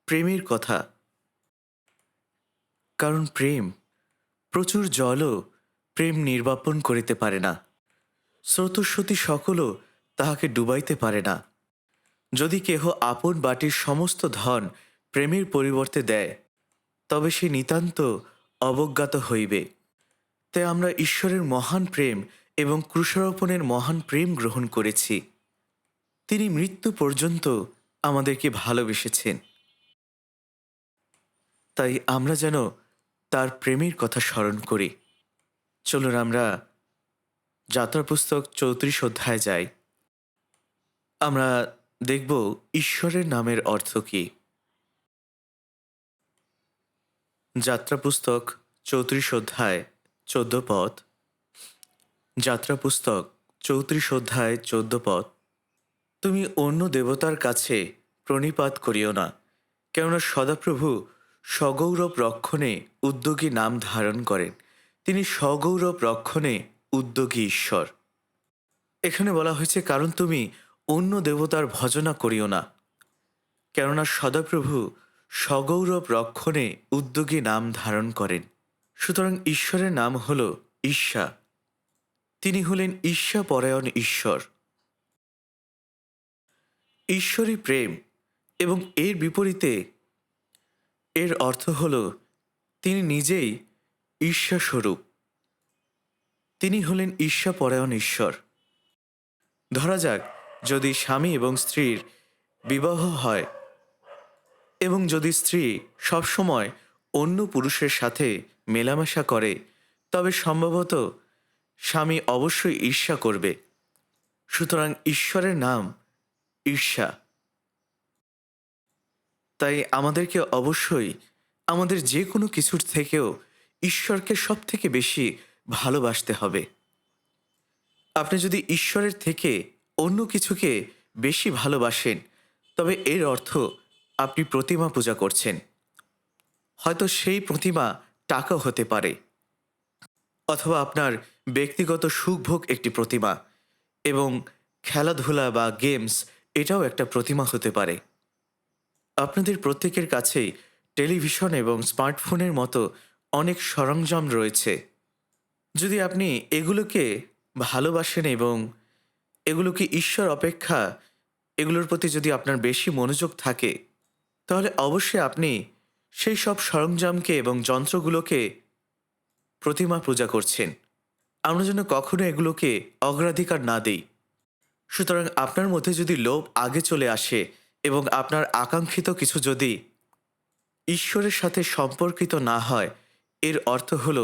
প্রেমের কথা, কারণ প্রেম, প্রচুর জলও প্রেম নির্বাপন করিতে পারে না, স্রোতস্বতী সকলও তাহাকে ডুবাইতে পারে না। যদি কেহ আপন বাটির সমস্ত ধন প্রেমের পরিবর্তে দেয়, তবে সে নিতান্ত অবজ্ঞাত হইবে। তাই আমরা ঈশ্বরের মহান প্রেম এবং ক্রুশারোপণের মহান প্রেম গ্রহণ করেছি। তিনি মৃত্যু পর্যন্ত আমাদেরকে ভালোবেসেছেন। তাই আমরা যেন তার প্রেমের কথা স্মরণ করি। চলুন আমরা যাত্রা পুস্তক ৩৪ অধ্যায়ে যাই। আমরা দেখব ঈশ্বরের নামের অর্থ কী। যাত্রা পুস্তক ৩৪ অধ্যায় ১৪ পদ। যাত্রা পুস্তক ৩৪ অধ্যায় ১৪ পদ। তুমি অন্য দেবতার কাছে প্রণিপাত করিও না, কেননা সদাপ্রভু সগৌরব রক্ষণে উদ্যোগী নাম ধারণ করেন। তিনি সগৌরব রক্ষণে উদ্যোগী ঈশ্বর। এখানে বলা হয়েছে, কারণ তুমি অন্য দেবতার ভজনা করিও না, কেননা সদাপ্রভু সগৌরব রক্ষণে উদ্যোগী নাম ধারণ করেন। সুতরাং ঈশ্বরের নাম হল ঈর্ষা। তিনি হলেন ঈর্ষাপরায়ণ ঈশ্বর। ঈশ্বরই প্রেম, এবং এর বিপরীতে এর অর্থ হল তিনি নিজেই ঈর্ষাস্বরূপ। তিনি হলেন ঈর্ষাপরায়ণ ঈশ্বর। ধরা যাক, যদি স্বামী এবং স্ত্রীর বিবাহ হয় এবং যদি স্ত্রী সবসময় অন্য পুরুষের সাথে মেলামেশা করে, তবে সম্ভবত স্বামী অবশ্যই ঈর্ষা করবে। সুতরাং ঈশ্বরের নাম ঈর্ষা। তাই আমাদেরকে অবশ্যই আমাদের যে কোনো কিছুর থেকেও ঈশ্বরকে সব থেকে বেশি ভালোবাসতে হবে। আপনি যদি ঈশ্বরের থেকে অন্য কিছুকে বেশি ভালোবাসেন, তবে এর অর্থ আপনি প্রতিমা পূজা করছেন। হয়তো সেই প্রতিমা টাকা হতে পারে, অথবা আপনার ব্যক্তিগত সুখভোগ একটি প্রতিমা, এবং খেলাধুলা বা গেমস এটাও একটা প্রতিমা হতে পারে। আপনাদের প্রত্যেকের কাছেই টেলিভিশন এবং স্মার্টফোনের মতো অনেক সরঞ্জাম রয়েছে। যদি আপনি এগুলোকে ভালোবাসেন এবং এগুলোকে ঈশ্বর অপেক্ষা এগুলোর প্রতি যদি আপনার বেশি মনোযোগ থাকে, তাহলে অবশ্যই আপনি সেই সব সরঞ্জামকে এবং যন্ত্রগুলোকে প্রতিমা পূজা করছেন। আমরা যেন কখনো এগুলোকে অগ্রাধিকার না দিই। সুতরাং আপনার মধ্যে যদি লোভ আগে চলে আসে এবং আপনার আকাঙ্ক্ষিত কিছু যদি ঈশ্বরের সাথে সম্পর্কিত না হয়, এর অর্থ হল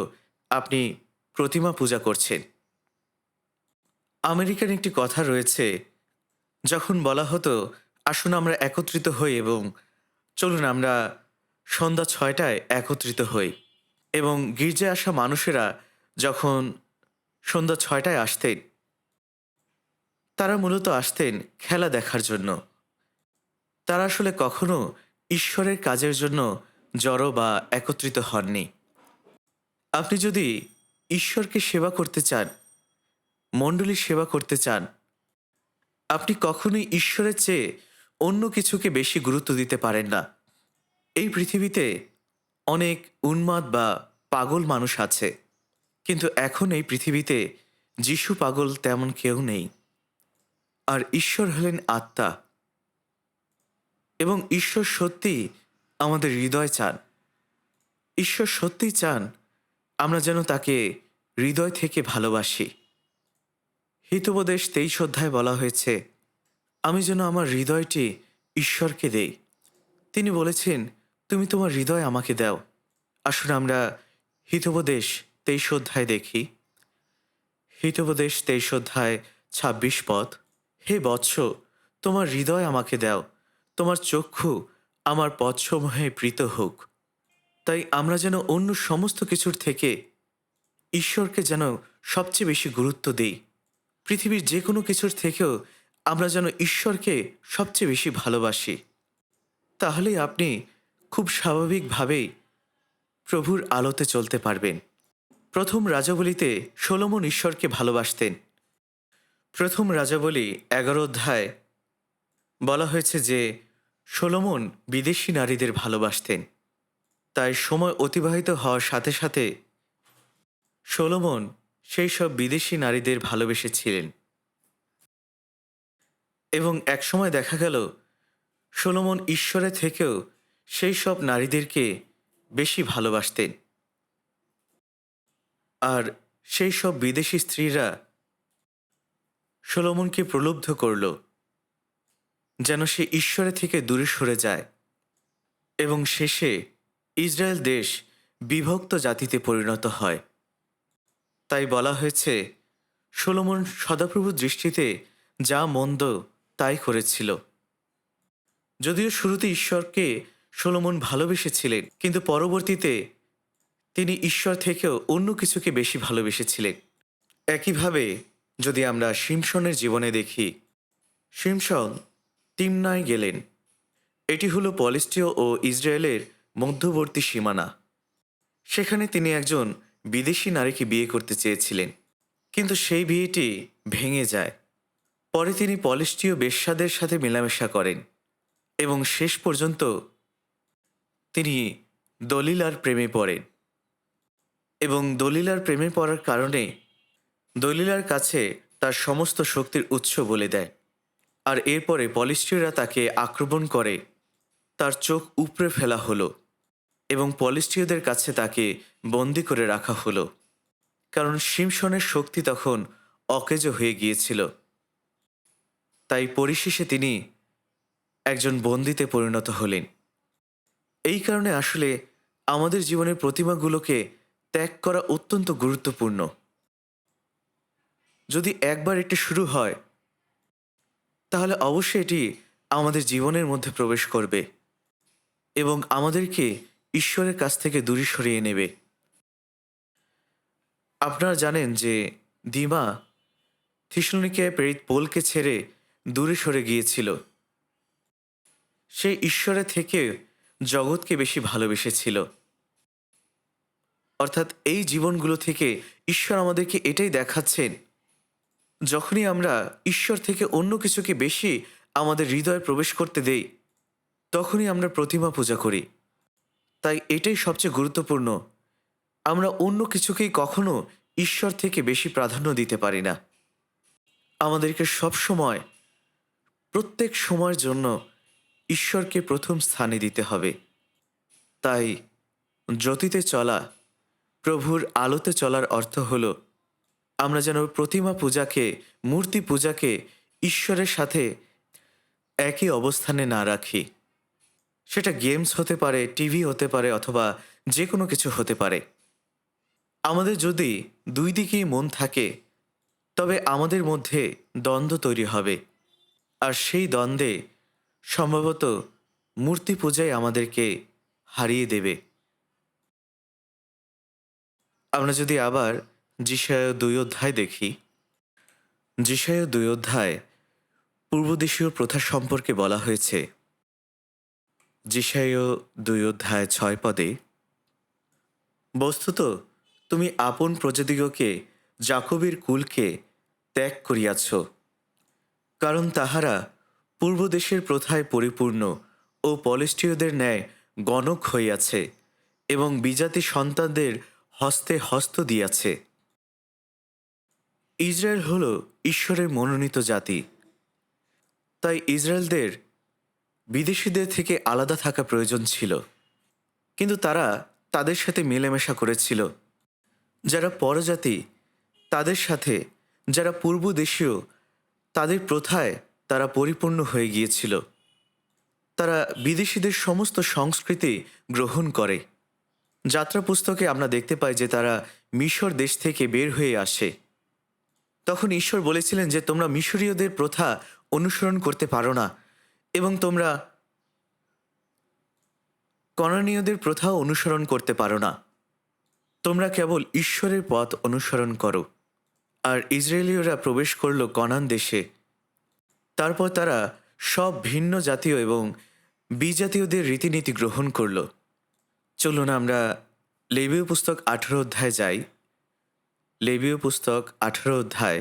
আপনি প্রতিমা পূজা করছেন। আমেরিকান একটি কথা রয়েছে, যখন বলা হতো আসুন আমরা একত্রিত হই এবং চলুন আমরা সন্ধ্যা ৬টায় একত্রিত হই, এবং গির্জায় আসা মানুষেরা যখন সন্ধ্যা ৬টায় আসতেন, তারা মূলত আসতেন খেলা দেখার জন্য। তারা আসলে কখনো ঈশ্বরের কাজের জন্য জড়ো বা একত্রিত হননি। আপনি যদি ঈশ্বরকে সেবা করতে চান, মণ্ডলীর সেবা করতে চান, আপনি কখনোই ঈশ্বরের চেয়ে অন্য কিছুকে বেশি গুরুত্ব দিতে পারেন না। এই পৃথিবীতে অনেক উন্মাদ বা পাগল মানুষ আছে, কিন্তু এখন এই পৃথিবীতে যিশু পাগল তেমন কেউ নেই। আর ঈশ্বর হলেন আত্মা, এবং ঈশ্বর সত্যিই আমাদের হৃদয় চান। ঈশ্বর সত্যিই চান আমরা যেন তাকে হৃদয় থেকে ভালোবাসি। হিতোপদেশ 23 অধ্যায় বলা হয়েছে, আমি যেন আমার হৃদয়টি ঈশ্বরকে দেই। তিনি বলেছেন, তুমি তোমার হৃদয় আমাকে দাও। আসুন আমরা হিতোপদেশ 23 অধ্যায় দেখি। হিতোপদেশ 23 অধ্যায় 26 পদ। হে বৎস, তোমার হৃদয় আমাকে দাও, তোমার চক্ষু আমার পথসমূহে প্রীত হোক। তাই আমরা যেন অন্য সমস্ত কিছুর থেকে ঈশ্বরকে যেন সবচেয়ে বেশি গুরুত্ব দিই। পৃথিবীর যে কোনো কিছুর থেকেও আমরা যেন ঈশ্বরকে সবচেয়ে বেশি ভালোবাসি। তাহলেই আপনি খুব স্বাভাবিকভাবেই প্রভুর আলোতে চলতে পারবেন। প্রথম রাজাবলিতে সলোমন ঈশ্বরকে ভালোবাসতেন। প্রথম রাজাবলি 11 অধ্যায় বলা হয়েছে যে সলোমন বিদেশি নারীদের ভালোবাসতেন। তাই সময় অতিবাহিত হওয়ার সাথে সাথে সলোমন সেই সব বিদেশি নারীদের ভালোবেসেছিলেন, এবং একসময় দেখা গেল সলোমন ঈশ্বরের থেকেও সেই সব নারীদেরকে বেশি ভালোবাসতেন। আর সেই সব বিদেশি স্ত্রীরা সলোমনকে প্রলুব্ধ করল যেন সে ঈশ্বরের থেকে দূরে সরে যায়, এবং শেষে ইসরায়েল দেশ বিভক্ত জাতিতে পরিণত হয়। তাই বলা হয়েছে সলোমন সদাপ্রভুর দৃষ্টিতে যা মন্দ তাই করেছিল। যদিও শুরুতে ঈশ্বরকে সলোমন ভালোবেসেছিলেন, কিন্তু পরবর্তীতে তিনি ঈশ্বর থেকেও অন্য কিছুকে বেশি ভালোবেসেছিলেন। একইভাবে যদি আমরা শিমশনের জীবনে দেখি, শিমশন তিমনায় গেলেন। এটি হলো পলিস্টীয় ও ইসরায়েলের মধ্যবর্তী সীমানা। সেখানে তিনি একজন বিদেশি নারীকে বিয়ে করতে চেয়েছিলেন, কিন্তু সেই বিয়েটি ভেঙে যায়। পরে তিনি পলিস্টীয় বেশ্যাদের সাথে মেলামেশা করেন, এবং শেষ পর্যন্ত তিনি দলিলার প্রেমে পড়েন। এবং দলিলার প্রেমে পড়ার কারণে দলিলার কাছে তার সমস্ত শক্তির উৎস বলে দেয়। আর এরপরে পলিস্টীয়রা তাকে আক্রমণ করে, তার চোখ উপড়ে ফেলা হলো, এবং পলিস্টীয়দের কাছে তাকে বন্দি করে রাখা হলো, কারণ শিমশনের শক্তি তখন অকেজো হয়ে গিয়েছিল। তাই পরিশেষে তিনি একজন বন্দিতে পরিণত হলেন। এই কারণে আসলে আমাদের জীবনের প্রতিমাগুলোকে ত্যাগ করা অত্যন্ত গুরুত্বপূর্ণ। যদি একবার এটি শুরু হয়, তাহলে অবশ্যই এটি আমাদের জীবনের মধ্যে প্রবেশ করবে এবং আমাদেরকে ঈশ্বরের কাছ থেকে দূরে সরিয়ে নেবে। আপনারা জানেন যে দিমা থিসলনিকেয় প্রেরিত পৌলকে ছেড়ে দূরে সরে গিয়েছিল। সে ঈশ্বরের থেকে জগৎকে বেশি ভালোবেসেছিল। অর্থাৎ এই জীবনগুলো থেকে ঈশ্বর আমাদেরকে এটাই দেখাচ্ছেন, যখনই আমরা ঈশ্বর থেকে অন্য কিছুকে বেশি আমাদের হৃদয়ে প্রবেশ করতে দেই, তখনই আমরা প্রতিমা পূজা করি। তাই এটাই সবচেয়ে গুরুত্বপূর্ণ। আমরা অন্য কিছুকেই কখনো ঈশ্বর থেকে বেশি প্রাধান্য দিতে পারি না। আমাদেরকে সবসময়, প্রত্যেক সময়ের জন্য ঈশ্বরকে প্রথম স্থানে দিতে হবে। তাই জ্যোতিতে চলা, প্রভুর আলোতে চলার অর্থ হল আমরা যেন প্রতিমা পূজাকে, মূর্তি পূজাকে ঈশ্বরের সাথে একই অবস্থানে না রাখি। সেটা গেমস হতে পারে, টিভি হতে পারে, অথবা যে কোনো কিছু হতে পারে। আমাদের যদি দুই দিকেই মন থাকে, তবে আমাদের মধ্যে দ্বন্দ্ব তৈরি হবে, আর সেই দ্বন্দ্বে সম্ভবত মূর্তি পূজাই আমাদেরকে হারিয়ে দেবে। আমরা যদি আবার যিশায়া 2 অধ্যায় দেখি, যিশায়া 2 অধ্যায় পূর্বদেশীয় প্রথা সম্পর্কে বলা হয়েছে। যিশায়া 2 অধ্যায় 6 পদে, বস্তুত তুমি আপন প্রজাদিগকে, যাকবের কুলকে ত্যাগ করিয়াছ, কারণ তাহারা পূর্বদেশের প্রথায় পরিপূর্ণ ও পলেষ্টীয়দের ন্যায় গণক হইয়াছে এবং বিজাতি সন্তানদের হস্তে হস্ত দিয়াছে। ইসরায়েল হল ঈশ্বরের মনোনীত জাতি। তাই ইসরায়েলদের বিদেশিদের থেকে আলাদা থাকা প্রয়োজন ছিল, কিন্তু তারা তাদের সাথে মেলামেশা করেছিল। যারা পরজাতি তাদের সাথে, যারা পূর্বদেশীয় তাদের প্রথায় তারা পরিপূর্ণ হয়ে গিয়েছিল। তারা বিদেশিদের সমস্ত সংস্কৃতি গ্রহণ করে। যাত্রা পুস্তকে আমরা দেখতে পাই যে তারা মিশর দেশ থেকে বের হয়ে আসে। তখন ঈশ্বর বলেছিলেন যে তোমরা মিশরীয়দের প্রথা অনুসরণ করতে পারো না এবং তোমরা কনানীয়দের প্রথাও অনুসরণ করতে পারো না। তোমরা কেবল ঈশ্বরের পথ অনুসরণ করো। আর ইসরায়েলীয়রা প্রবেশ করল কনান দেশে। তারপর তারা সব ভিন্ন জাতীয় এবং বিজাতীয়দের রীতিনীতি গ্রহণ করল। চলুন আমরা লেবীয় পুস্তক 18 অধ্যায়ে যাই। লেবীয় পুস্তক 18 অধ্যায়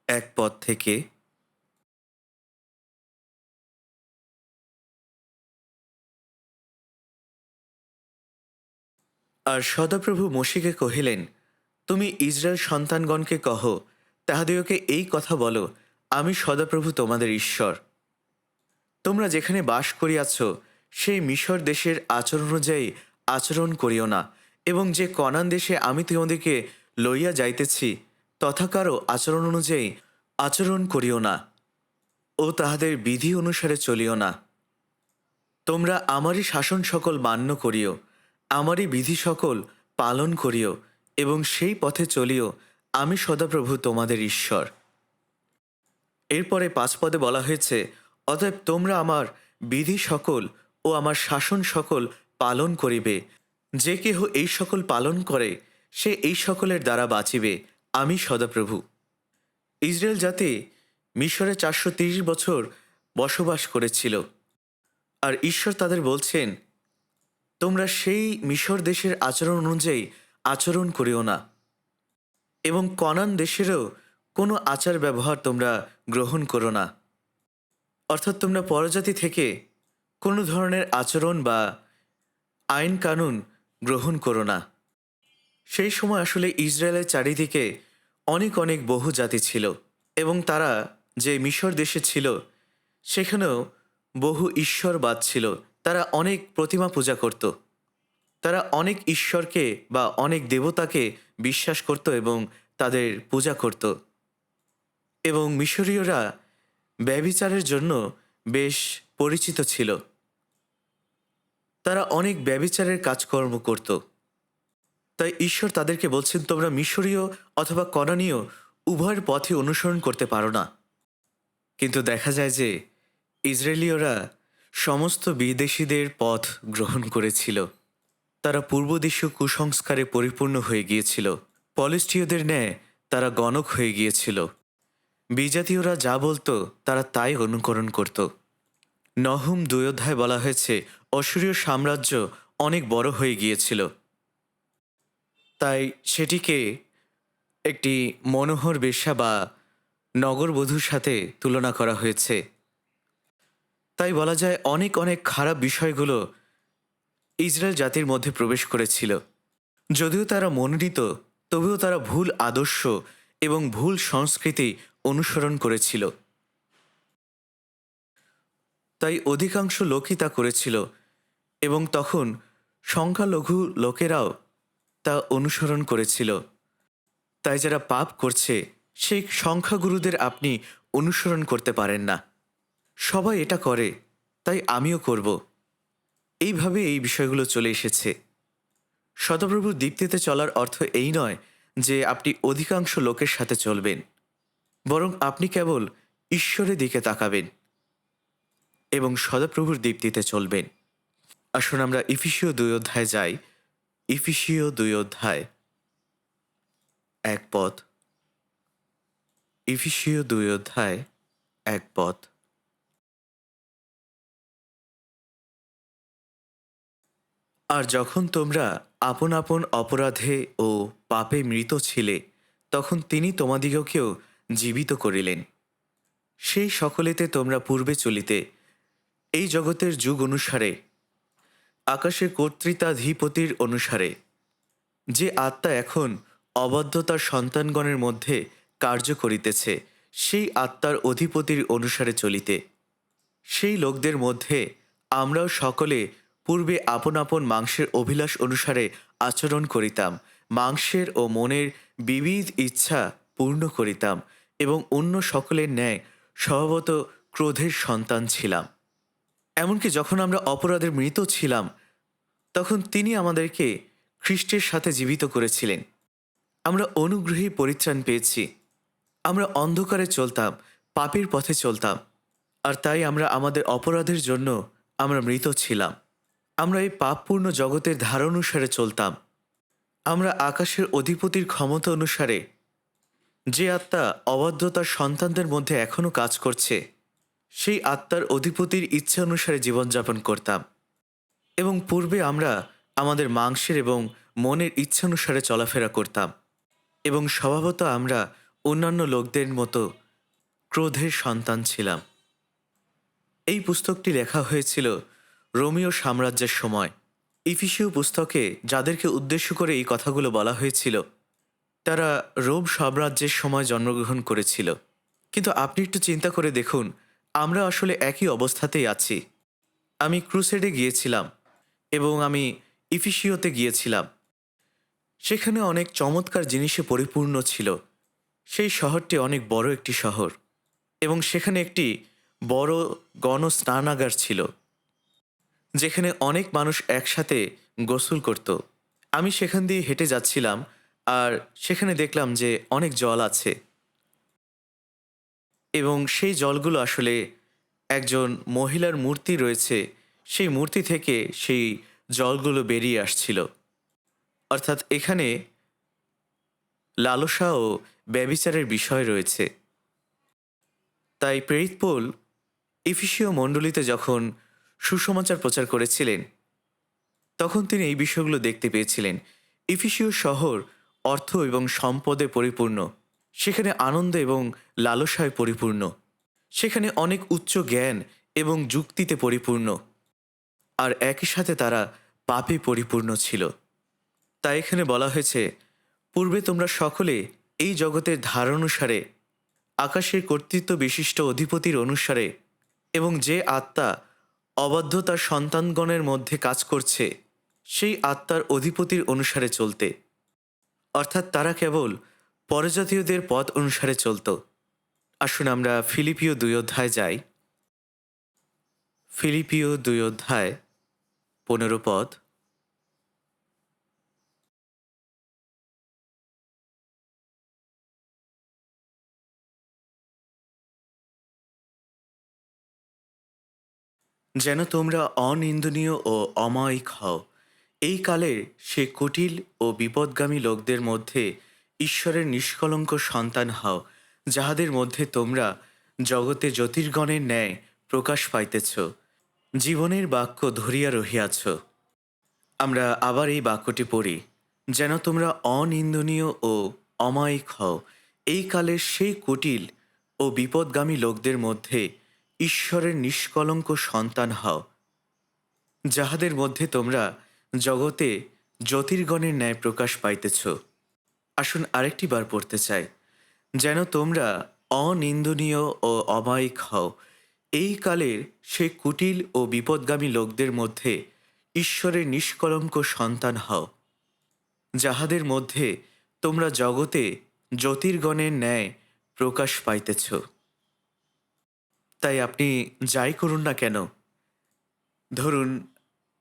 1 পদ থেকে। আর সদাপ্রভু মোশিকে কহিলেন, তুমি ইসরায়েল সন্তানগণকে কহ, তাহাদিওকে এই কথা বলো, আমি সদাপ্রভু তোমাদের ঈশ্বর। তোমরা যেখানে বাস করিয়াছ সেই মিশর দেশের আচরণ অনুযায়ী আচরণ করিও না, এবং যে কনান দেশে আমি তোমাদেরকে লইয়া যাইতেছি তথাকারও আচরণ অনুযায়ী আচরণ করিও না ও তাহাদের বিধি অনুসারে চলিও না। তোমরা আমারই শাসন সকল মান্য করিও, আমারই বিধি সকল পালন করিও এবং সেই পথে চলিও, আমি সদাপ্রভু তোমাদের ঈশ্বর। এরপরে 5 পদে বলা হয়েছে, অতএব তোমরা আমার বিধি সকল ও আমার শাসন সকল পালন করিবে। যে কেহ এই সকল পালন করে সে এই সকলের দ্বারা বাঁচিবে, আমি সদাপ্রভু। ইসরায়েল জাতি মিশরে 430 বছর বসবাস করেছিল। আর ঈশ্বর তাদের বলছেন, তোমরা সেই মিশর দেশের আচরণ অনুযায়ী আচরণ করিও না এবং কনান দেশেরও কোনো আচার ব্যবহার তোমরা গ্রহণ করো না। অর্থাৎ তোমরা পরজাতি থেকে কোনো ধরনের আচরণ বা আইন কানুন গ্রহণ করো না। সেই সময় আসলে ইসরায়েলের চারিদিকে অনেক অনেক বহু জাতি ছিল এবং তারা যে মিশর দেশে ছিল সেখানেও বহু ঈশ্বরবাদ ছিল। তারা অনেক প্রতিমা পূজা করত। তারা অনেক ঈশ্বরকে বা অনেক দেবতাকে বিশ্বাস করত এবং তাদের পূজা করত। এবং মিশরীয়রা ব্যভিচারের জন্য বেশ পরিচিত ছিল। তারা অনেক ব্যভিচারের কাজকর্ম করত। তাই ঈশ্বর তাদেরকে বলছেন, তোমরা মিশরীয় অথবা কনানীয় উভয়ের পথে অনুসরণ করতে পারো না। কিন্তু দেখা যায় যে ইসরায়েলীয়রা সমস্ত বিদেশিদের পথ গ্রহণ করেছিল। তারা পূর্বদেশীয় কুসংস্কারে পরিপূর্ণ হয়ে গিয়েছিল। পলেষ্টীয়দের ন্যায় তারা গণক হয়ে গিয়েছিল। বিজাতীয়রা যা বলতো তারা তাই অনুকরণ করত। নহুম 2 অধ্যায় বলা হয়েছে, অশূরীয় সাম্রাজ্য অনেক বড় হয়ে গিয়েছিল, তাই সেটিকে একটি মনোহর বেশ্যা বা নগরবধূর সাথে তুলনা করা হয়েছে। তাই বলা যায় অনেক অনেক খারাপ বিষয়গুলো ইসরায়েল জাতির মধ্যে প্রবেশ করেছিল। যদিও তারা মনোনীত, তবুও তারা ভুল আদর্শ এবং ভুল সংস্কৃতি অনুসরণ করেছিল। তাই অধিকাংশ লোকই তা করেছিল এবং তখন সংখ্যালঘু লোকেরাও তা অনুসরণ করেছিল। তাই যারা পাপ করছে সেই সংখ্যাগুরুদের আপনি অনুসরণ করতে পারেন না। সবাই এটা করে, তাই আমিও করব। এইভাবে এই বিষয়গুলো চলে এসেছে। সদাপ্রভুর দীপ্তিতে চলার অর্থ এই নয় যে আপনি অধিকাংশ লোকের সাথে চলবেন, বরং আপনি কেবল ঈশ্বরের দিকে তাকাবেন এবং সদাপ্রভুর দীপ্তিতে চলবেন। আসুন আমরা ইফিসীয় 2 অধ্যায়ে যাই। ইফিসীয় 2 অধ্যায় 1 পদ। ইফিসীয় 2 অধ্যায় 1 পদ। আর যখন তোমরা আপন আপন অপরাধে ও পাপে মৃত ছিলে, তখন তিনি তোমাদিগকেও জীবিত করিলেন। সেই সকলেতে তোমরা পূর্বে চলিতে এই জগতের যুগ অনুসারে আকাশের কর্তৃত্বাধিপতির অনুসারে যে আত্মা এখন অবাধ্যতার সন্তানগণের মধ্যে কার্য করিতেছে, সেই আত্মার অধিপতির অনুসারে চলিতে। সেই লোকদের মধ্যে আমরাও সকলে পূর্বে আপন আপন মাংসের অভিলাষ অনুসারে আচরণ করিতাম, মাংসের ও মনের বিবিধ ইচ্ছা পূর্ণ করিতাম এবং অন্য সকলের ন্যায় স্বভাবত ক্রোধের সন্তান ছিলাম। এমনকি যখন আমরা অপরাধের মৃত ছিলাম, তখন তিনি আমাদেরকে খ্রিস্টের সাথে জীবিত করেছিলেন। আমরা অনুগ্রহী পরিত্রাণ পেয়েছি। আমরা অন্ধকারে চলতাম, পাপের পথে চলতাম, আর তাই আমরা আমাদের অপরাধের জন্য আমরা মৃত ছিলাম। আমরা এই পাপপূর্ণ জগতের ধারা অনুসারে চলতাম। আমরা আকাশের অধিপতির ক্ষমতা অনুসারে, যে আত্মা অবাধ্যতার সন্তানদের মধ্যে এখনও কাজ করছে, সেই আত্মার অধিপতির ইচ্ছা অনুসারে জীবনযাপন করতাম। এবং পূর্বে আমরা আমাদের মাংসের এবং মনের ইচ্ছা অনুসারে চলাফেরা করতাম এবং স্বভাবত আমরা অন্যান্য লোকদের মতো ক্রোধের সন্তান ছিলাম। এই পুস্তকটি লেখা হয়েছিল রোমীয় সাম্রাজ্যের সময়। ইফিসীয় পুস্তকে যাদেরকে উদ্দেশ্য করে এই কথাগুলো বলা হয়েছিল, তারা রোম সাম্রাজ্যের সময় জন্মগ্রহণ করেছিল। কিন্তু আপনি একটু চিন্তা করে দেখুন, আমরা আসলে একই অবস্থাতেই আছি। আমি ক্রুসেডে গিয়েছিলাম এবং আমি ইফিসীয়তে গিয়েছিলাম। সেখানে অনেক চমৎকার জিনিসে পরিপূর্ণ ছিল। সেই শহরটি অনেক বড় একটি শহর এবং সেখানে একটি বড় গণস্নানাগার ছিল, যেখানে অনেক মানুষ একসাথে গোসল করত। আমি সেখান দিয়ে হেঁটে যাচ্ছিলাম আর সেখানে দেখলাম যে অনেক জল আছে এবং সেই জলগুলো আসলে একজন মহিলার মূর্তি রয়েছে, সেই মূর্তি থেকে সেই জলগুলো বেরিয়ে আসছিল। অর্থাৎ এখানে লালসা ও ব্যভিচারের বিষয় রয়েছে। তাই প্রেরিত পৌল ইফিসীয় মণ্ডলীতে যখন সুসমাচার প্রচার করেছিলেন, তখন তিনি এই বিষয়গুলো দেখতে পেয়েছিলেন। ইফিসীয় শহর অর্থ এবং সম্পদে পরিপূর্ণ, সেখানে আনন্দ এবং লালসায় পরিপূর্ণ, সেখানে অনেক উচ্চ জ্ঞান এবং যুক্তিতে পরিপূর্ণ, আর একই সাথে তারা পাপে পরিপূর্ণ ছিল। তাই এখানে বলা হয়েছে, পূর্বে তোমরা সকলে এই জগতের ধারা অনুসারে আকাশের কর্তৃত্ব বিশিষ্ট অধিপতির অনুসারে এবং যে আত্মা অবাধ্যতার সন্তানগণের মধ্যে কাজ করছে, সেই আত্মার অধিপতির অনুসারে চলতে। অর্থাৎ তারা কেবল পরজাতীয়দের পথ অনুসারে চলত। আসুন আমরা ফিলিপিও 2 অধ্যায় যাই। ফিলিপিও 2 অধ্যায় 15 পদ। যেন তোমরা অনিন্দনীয় ও অমায়িক হও, এই কালের সে কুটিল ও বিপদগামী লোকদের মধ্যে ঈশ্বরের নিষ্কলঙ্ক সন্তান হও, যাহাদের মধ্যে তোমরা জগতে জ্যোতির্গণের ন্যায় প্রকাশ পাইতেছ, জীবনের বাক্য ধরিয়া রহিয়াছ। আমরা আবার এই বাক্যটি পড়ি, যেন তোমরা অনিন্দনীয় ও অমায়িক হও, এই কালের সেই কুটিল ও বিপদগামী লোকদের মধ্যে ঈশ্বরের নিষ্কলঙ্ক সন্তান হও, যাহাদের মধ্যে তোমরা জগতে জ্যোতির্গণের ন্যায় প্রকাশ পাইতেছ। আসুন আরেকটি বার পড়তে চাই, যেন তোমরা অনিন্দনীয় ও অমায়িক হও, এই কালের সেই কুটিল ও বিপদগামী লোকদের মধ্যে ঈশ্বরের নিষ্কলঙ্ক সন্তান হও, যাহাদের মধ্যে তোমরা জগতে জ্যোতির্গণের ন্যায় প্রকাশ পাইতেছ। তাই আপনি যাই করুন না কেন, ধরুন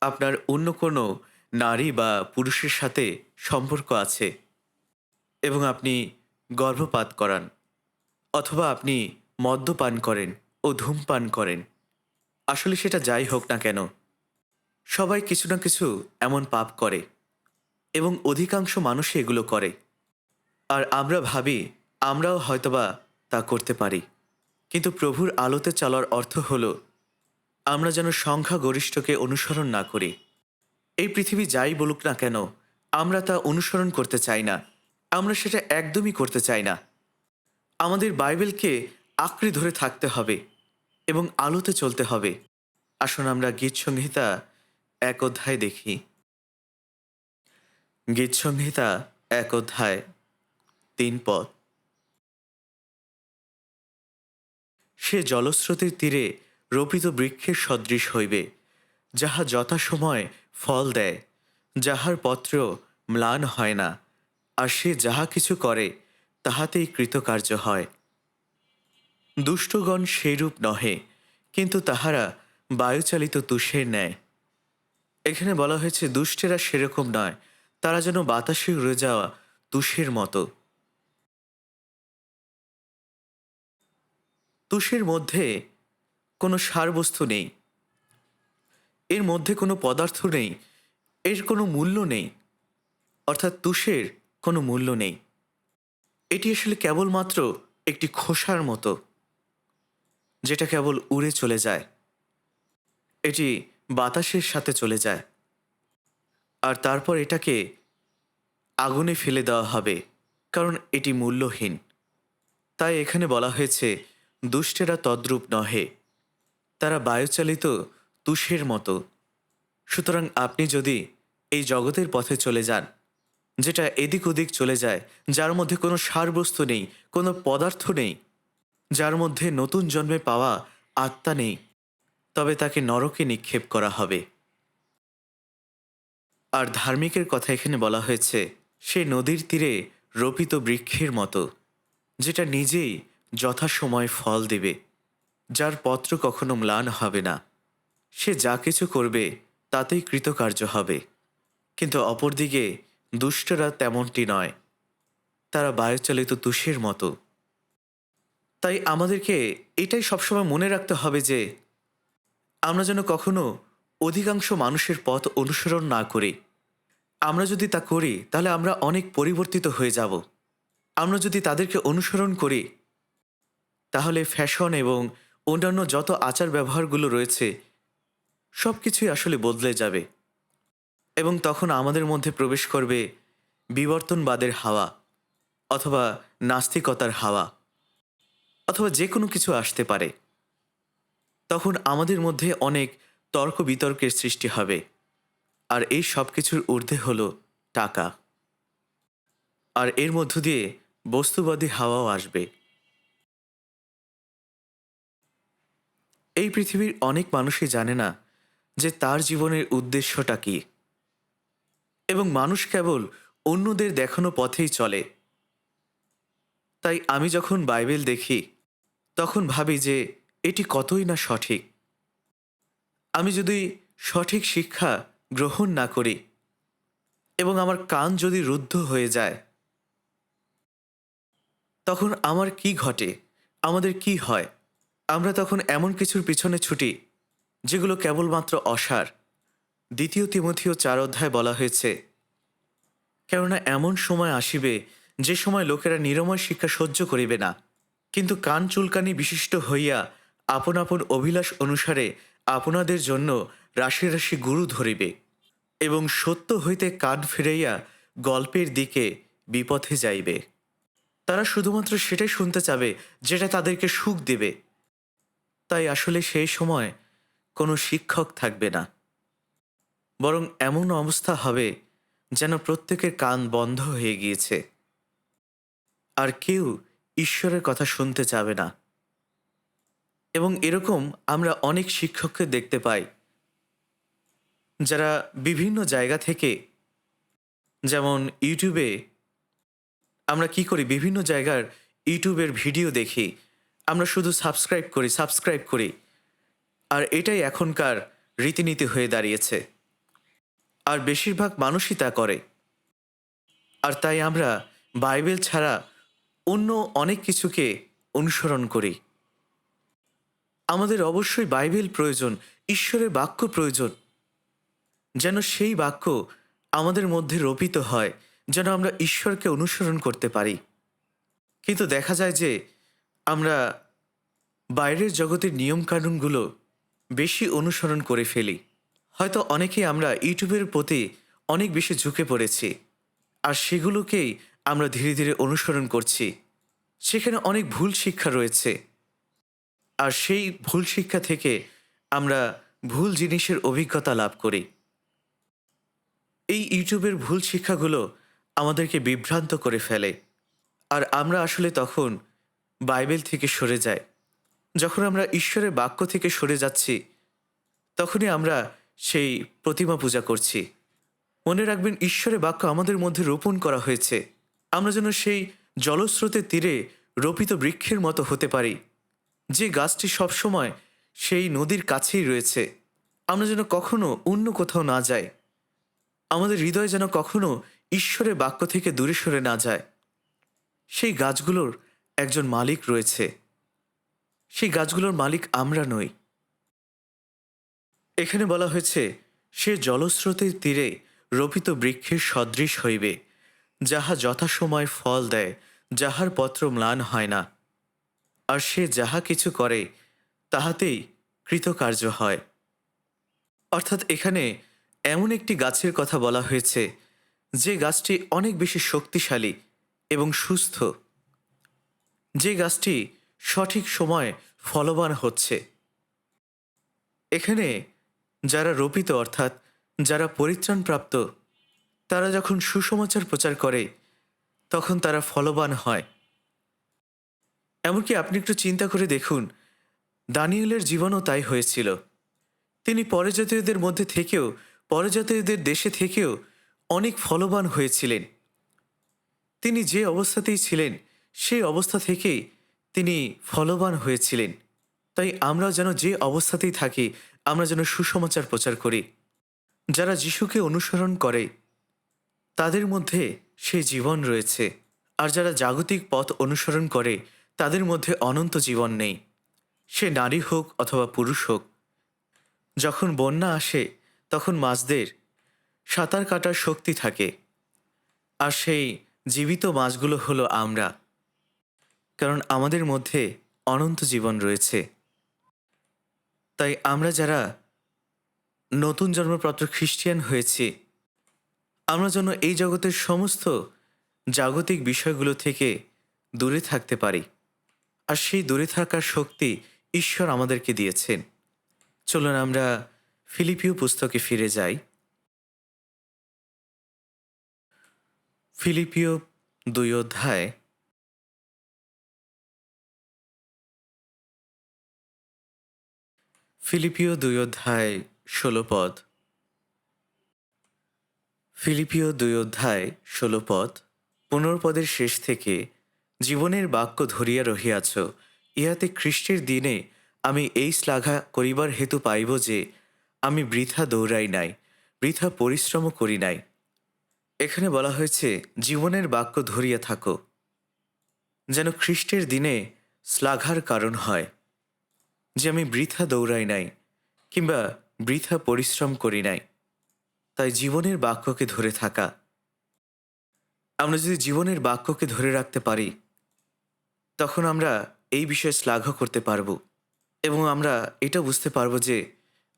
আপনার অন্য কোনো নারী বা পুরুষের সাথে সম্পর্ক আছে এবং আপনি গর্ভপাত করান, অথবা আপনি মদ্যপান করেন ও ধূমপান করেন, আসলে সেটা যাই হোক না কেন, সবাই কিছু না কিছু এমন পাপ করে এবং অধিকাংশ মানুষই এগুলো করে। আর আমরা ভাবি আমরাও হয়তোবা তা করতে পারি। কিন্তু প্রভুর আলোতে চলার অর্থ হলো আমরা যেন সংখ্যাগরিষ্ঠকে অনুসরণ না করি। এই পৃথিবী যাই বলুক না কেন, আমরা তা অনুসরণ করতে চাই না, আমরা সেটা একদমই করতে চাই না। আমাদের বাইবেলকে আঁকড়ে ধরে থাকতে হবে এবং আলোতে চলতে হবে। আসুন আমরা গীত সংহিতা ১ অধ্যায় দেখি। গীত সংহিতা ১ অধ্যায় ৩ পদ। সে জলস্রোতের তীরে রোপিত বৃক্ষের সদৃশ হইবে, যাহা যথাসময় ফল দেয়, যাহার পত্র ম্লান হয় না, আর সে যাহা কিছু করে তাহাতেই কৃতকার্য হয়। দুষ্টগণ সেইরূপ নহে, কিন্তু তাহারা বায়ুচালিত তুষের ন্যায়। এখানে বলা হয়েছে দুষ্টেরা সেরকম নয়, তারা যেন বাতাসে উড়ে যাওয়া তুষের মতো। তুষের মধ্যে কোনো সারবস্তু নেই, এর মধ্যে কোনো পদার্থ নেই, এর কোনো মূল্য নেই, অর্থাৎ তুষের কোনো মূল্য নেই। এটি আসলে কেবলমাত্র একটি খোসার মতো, যেটা কেবল উড়ে চলে যায়। এটি বাতাসের সাথে চলে যায়, আর তারপর এটাকে আগুনে ফেলে দেওয়া হবে, কারণ এটি মূল্যহীন। তাই এখানে বলা হয়েছে দুষ্টেরা তদ্রূপ নহে, তারা বায়ুচালিত তুষের মতো। সুতরাং আপনি যদি এই জগতের পথে চলে যান, যেটা এদিক ওদিক চলে যায়, যার মধ্যে কোনো সারবস্তু নেই, কোনো পদার্থ নেই, যার মধ্যে নতুন জন্মে পাওয়া আত্মা নেই, তবে তাকে নরকে নিক্ষেপ করা হবে। আর ধার্মিকের কথা এখানে বলা হয়েছে সে নদীর তীরে রোপিত বৃক্ষের মতো, যেটা নিজেই যথাসময় ফল দেবে, যার পত্র কখনো ম্লান হবে না। সে যা কিছু করবে তাতেই কৃতকার্য হবে। কিন্তু অপরদিকে দুষ্টরা তেমনটি নয়, তারা বায়ুচালিত তুষের মতো। তাই আমাদেরকে এটাই সবসময় মনে রাখতে হবে যে আমরা যেন কখনো অধিকাংশ মানুষের পথ অনুসরণ না করি। আমরা যদি তা করি তাহলে আমরা অনেক পরিবর্তিত হয়ে যাব। আমরা যদি তাদেরকে অনুসরণ করি তাহলে ফ্যাশন এবং অন্যান্য যত আচার ব্যবহারগুলো রয়েছে সব কিছুই আসলে বদলে যাবে, এবং তখন আমাদের মধ্যে প্রবেশ করবে বিবর্তনবাদের হাওয়া, অথবা নাস্তিকতার হাওয়া, অথবা যে কোনো কিছু আসতে পারে। তখন আমাদের মধ্যে অনেক তর্ক বিতর্কের সৃষ্টি হবে, আর এই সব কিছুর ঊর্ধ্বে হলো টাকা, আর এর মধ্য দিয়ে বস্তুবাদী হাওয়াও আসবে। এই পৃথিবীর অনেক মানুষই জানে না যে তার জীবনের উদ্দেশ্যটা কী, এবং মানুষ কেবল অন্যদের দেখানো পথেই চলে। তাই আমি যখন বাইবেল দেখি তখন ভাবি যে এটি কতই না সঠিক। আমি যদি সঠিক শিক্ষা গ্রহণ না করি এবং আমার কান যদি রুদ্ধ হয়ে যায়, তখন আমার কি ঘটে, আমাদের কি হয়? আমরা তখন এমন কিছুর পিছনে ছুটি যেগুলো কেবলমাত্র অসার। ২ তিমথিও ৪ অধ্যায় বলা হয়েছে, কেননা এমন সময় আসিবে যে সময় লোকেরা নিরময় শিক্ষা সহ্য করিবে না, কিন্তু কান চুলকানি বিশিষ্ট হইয়া আপন আপন অভিলাষ অনুসারে আপনাদের জন্য রাশি রাশি গুরু ধরিবে, এবং সত্য হইতে কান ফিরাইয়া গল্পের দিকে বিপথে যাইবে। তারা শুধুমাত্র সেটাই শুনতে চাবে যেটা তাদেরকে সুখ দেবে। তাই আসলে সেই সময় কোনো শিক্ষক থাকবে না, বরং এমন অবস্থা হবে যেন প্রত্যেকের কান বন্ধ হয়ে গিয়েছে, আর কেউ ঈশ্বরের কথা শুনতে চাবে না। এবং এরকম আমরা অনেক শিক্ষককে দেখতে পাই যারা বিভিন্ন জায়গা থেকে, যেমন ইউটিউবে আমরা কি করি, বিভিন্ন জায়গার ইউটিউবের ভিডিও দেখি, আমরা শুধু সাবস্ক্রাইব করি, আর এটাই এখনকার রীতিনীতি হয়ে দাঁড়িয়েছে, আর বেশিরভাগ মানুষই তা করে। আর তাই আমরা বাইবেল ছাড়া অন্য অনেক কিছুকে অনুসরণ করি। আমাদের অবশ্যই বাইবেল প্রয়োজন, ঈশ্বরের বাক্য প্রয়োজন, যেন সেই বাক্য আমাদের মধ্যে রোপিত হয়, যেন আমরা ঈশ্বরকে অনুসরণ করতে পারি। কিন্তু দেখা যায় যে আমরা বাইরের জগতের নিয়মকানুনগুলো বেশি অনুসরণ করে ফেলি। হয়তো অনেকেই আমরা ইউটিউবের প্রতি অনেক বেশি ঝুঁকে পড়েছি, আর সেগুলোকেই আমরা ধীরে ধীরে অনুসরণ করছি, সেখানে অনেক ভুল শিক্ষা রয়েছে। আর সেই ভুল শিক্ষা থেকে আমরা ভুল জিনিসের অভিজ্ঞতা লাভ করি। এই ইউটিউবের ভুল শিক্ষাগুলো আমাদেরকে বিভ্রান্ত করে ফেলে। আর আমরা আসলে তখন বাইবেল থেকে সরে যাই। যখন আমরা ঈশ্বরের বাক্য থেকে সরে যাচ্ছি, তখনই আমরা সেই প্রতিমা পূজা করছি। মনে রাখবেন, ঈশ্বরের বাক্য আমাদের মধ্যে রোপণ করা হয়েছে। আমরা যেন সেই জলস্রোতের তীরে রোপিত বৃক্ষের মতো হতে পারি, যে গাছটি সবসময় সেই নদীর কাছেই রয়েছে। আমরা যেন কখনো অন্য কোথাও না যাই। আমাদের হৃদয় যেন কখনো ঈশ্বরের বাক্য থেকে দূরে সরে না যায়। সেই গাছগুলোর একজন মালিক রয়েছে। সেই গাছগুলোর মালিক আমরা নই। এখানে বলা হয়েছে, সে জলস্রোতের তীরে রোপিত বৃক্ষের সদৃশ হইবে, যাহা যথাসময় ফল দেয়, যাহার পত্র ম্লান হয় না। আর সে যাহা কিছু করে তাহাতেই কৃতকার্য হয়। অর্থাৎ এখানে এমন একটি গাছের কথা বলা হয়েছে, যে গাছটি অনেক বেশি শক্তিশালী এবং সুস্থ, যে গাছটি সঠিক সময়ে ফলবান হচ্ছে। এখানে যারা রোপিত, অর্থাৎ যারা পরিত্রাণপ্রাপ্ত, তারা যখন সুসমাচার প্রচার করে তখন তারা ফলবান হয়। এমনকি আপনি একটু চিন্তা করে দেখুন, দানিয়েলের জীবনও তাই হয়েছিল। তিনি পরজাতীয়দের মধ্যে থেকেও, পরজাতীয়দের দেশে থেকেও অনেক ফলবান হয়েছিলেন। তিনি যে অবস্থাতেই ছিলেন সেই অবস্থা থেকেই তিনি ফলবান হয়েছিলেন। তাই আমরা যেন যে অবস্থাতেই থাকি, আমরা যেন সুসমাচার প্রচার করি। যারা যিশুকে অনুসরণ করে তাদের মধ্যে সেই জীবন রয়েছে, আর যারা জাগতিক পথ অনুসরণ করে তাদের মধ্যে অনন্ত জীবন নেই। সে নারী হোক অথবা পুরুষ হোক। যখন বন্যা আসে তখন মাছদের সাঁতার কাটার শক্তি থাকে, আর সেই জীবিত মাছগুলো হলো আমরা, কারণ আমাদের মধ্যে অনন্ত জীবন রয়েছে। তাই আমরা যারা নতুন জন্মপ্রাপ্ত খ্রিস্টিয়ান হয়েছি, আমরা যেন এই জগতের সমস্ত জাগতিক বিষয়গুলো থেকে দূরে থাকতে পারি। আর সেই দূরে থাকার শক্তি ঈশ্বর আমাদেরকে দিয়েছেন। চলুন আমরা ফিলিপিও পুস্তকে ফিরে যাই। ফিলিপিও 2 অধ্যায় ফিলিপিও 2 অধ্যায় 16 পদ। ফিলিপিও 2 অধ্যায় 16 পদ। 15 পদের শেষ থেকে, জীবনের বাক্য ধরিয়া রহিয়াছ, ইহাতে খ্রিস্টের দিনে আমি এই শ্লাঘা করিবার হেতু পাইব যে আমি বৃথা দৌড়াই নাই, বৃথা পরিশ্রমও করি নাই। এখানে বলা হয়েছে, জীবনের বাক্য ধরিয়া থাকো, যেন খ্রিস্টের দিনে শ্লাঘার কারণ হয় যে আমি বৃথা দৌড়াই নাই কিংবা বৃথা পরিশ্রম করি নাই। তাই জীবনের বাক্যকে ধরে থাকা, আমরা যদি জীবনের বাক্যকে ধরে রাখতে পারি, তখন আমরা এই বিষয়ে শ্লাঘা করতে পারব, এবং আমরা এটা বুঝতে পারব যে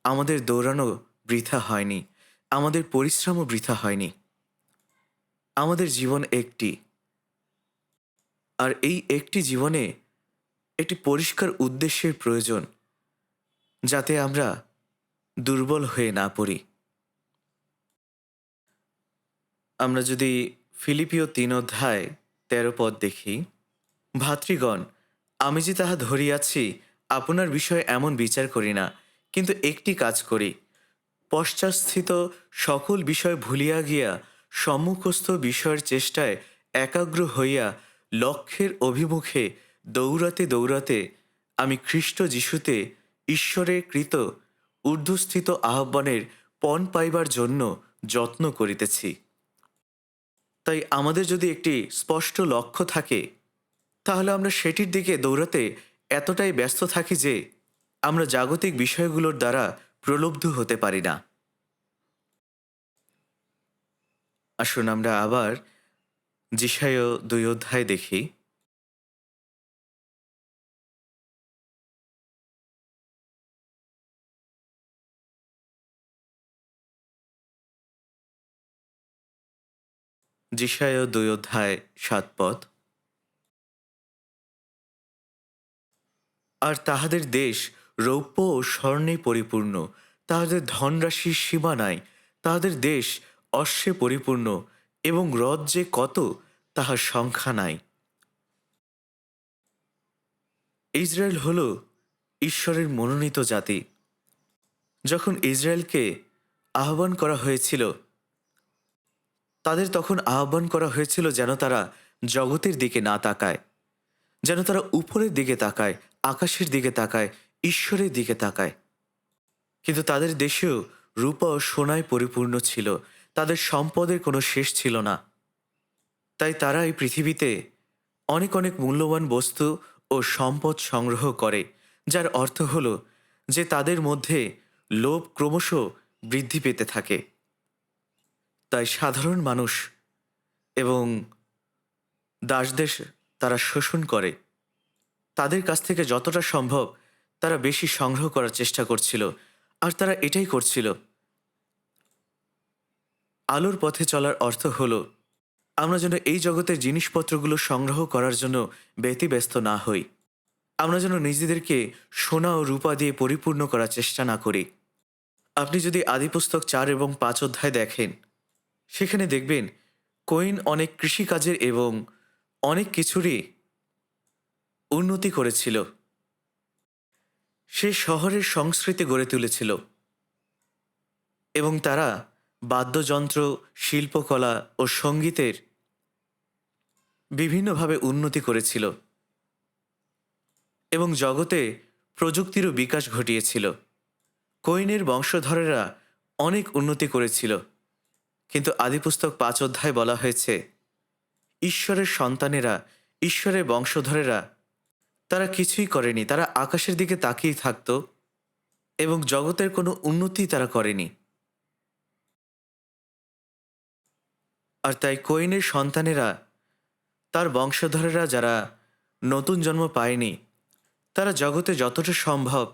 আমাদের দৌড়ানো বৃথা হয়নি, আমাদের পরিশ্রমও বৃথা হয়নি। আমাদের জীবন একটি, আর এই একটি জীবনে একটি পরিষ্কার উদ্দেশ্যের প্রয়োজন, যাতে আমরা দুর্বল হয়ে না পড়ি। আমরা যদি ফিলিপিও 3 অধ্যায় 13 পদ দেখি, ভাতৃগণ, আমি যে তাহা ধরিয়াছি, আপনার বিষয়ে এমন বিচার করি না, কিন্তু একটি কাজ করি, পশ্চাৎস্থিত সকল বিষয় ভুলিয়া গিয়া সম্মুখস্থ বিষয়ের চেষ্টায় একাগ্র হইয়া লক্ষ্যের অভিমুখে দৌড়াতে দৌড়াতে আমি খ্রিস্ট যিশুতে ঈশ্বরের কৃত ঊর্ধ্বস্থিত আহ্বানের পণ পাইবার জন্য যত্ন করিতেছি। তাই আমাদের যদি একটি স্পষ্ট লক্ষ্য থাকে, তাহলে আমরা সেটির দিকে দৌড়াতে এতটাই ব্যস্ত থাকি যে আমরা জাগতিক বিষয়গুলোর দ্বারা প্রলুব্ধ হতে পারি না। আসুন আমরা আবার যিশায় 2 অধ্যায় দেখি। যিশায় 2 অধ্যায় 7 পদ। আর তাহাদের দেশ রৌপ্য ও স্বর্ণে পরিপূর্ণ, তাহাদের ধনরাশির সীমা নাই, তাহাদের দেশ অশ্বে পরিপূর্ণ, এবং হ্রদ যে কত তাহার সংখ্যা নাই। ইসরায়েল হল ঈশ্বরের মনোনীত জাতি। যখন ইসরায়েলকে আহ্বান করা হয়েছিল, তাদের তখন আহ্বান করা হয়েছিল যেন তারা জগতের দিকে না তাকায়, যেন তারা উপরের দিকে তাকায়, আকাশের দিকে তাকায়, ঈশ্বরের দিকে তাকায়। কিন্তু তাদের দেশেও রূপা ও সোনায় পরিপূর্ণ ছিল, তাদের সম্পদের কোনো শেষ ছিল না। তাই তারা এই পৃথিবীতে অনেক অনেক মূল্যবান বস্তু ও সম্পদ সংগ্রহ করে, যার অর্থ হল যে তাদের মধ্যে লোভ ক্রমশ বৃদ্ধি পেতে থাকে। তাই সাধারণ মানুষ এবং দাসদের তারা শোষণ করে, তাদের কাছ থেকে যতটা সম্ভব তারা বেশি সংগ্রহ করার চেষ্টা করছিল। আর তারা এটাই করছিল। আলোর পথে চলার অর্থ হল আমরা যেন এই জগতের জিনিসপত্রগুলো সংগ্রহ করার জন্য ব্যতিব্যস্ত না হই, আমরা যেন নিজেদেরকে সোনা ও রূপা দিয়ে পরিপূর্ণ করার চেষ্টা না করি। আপনি যদি আদিপুস্তক 4 এবং 5 অধ্যায় দেখেন, সেখানে দেখবেন কইন অনেক কৃষিকাজের এবং অনেক কিছুরই উন্নতি করেছিল। সে শহরের সংস্কৃতি গড়ে তুলেছিল এবং তারা বাদ্যযন্ত্র, শিল্পকলা ও সঙ্গীতের বিভিন্নভাবে উন্নতি করেছিল এবং জগতে প্রযুক্তিরও বিকাশ ঘটিয়েছিল। কইনের বংশধরেরা অনেক উন্নতি করেছিল, কিন্তু আদিপুস্তক 5 অধ্যায় বলা হয়েছে ঈশ্বরের সন্তানেরা, ঈশ্বরের বংশধরেরা তারা কিছুই করেনি, তারা আকাশের দিকে তাকিয়ে থাকত এবং জগতের কোনো উন্নতি তারা করেনি। আর তাই কইনের সন্তানেরা, তার বংশধরেরা যারা নতুন জন্ম পায়নি, তারা জগতে যতটা সম্ভব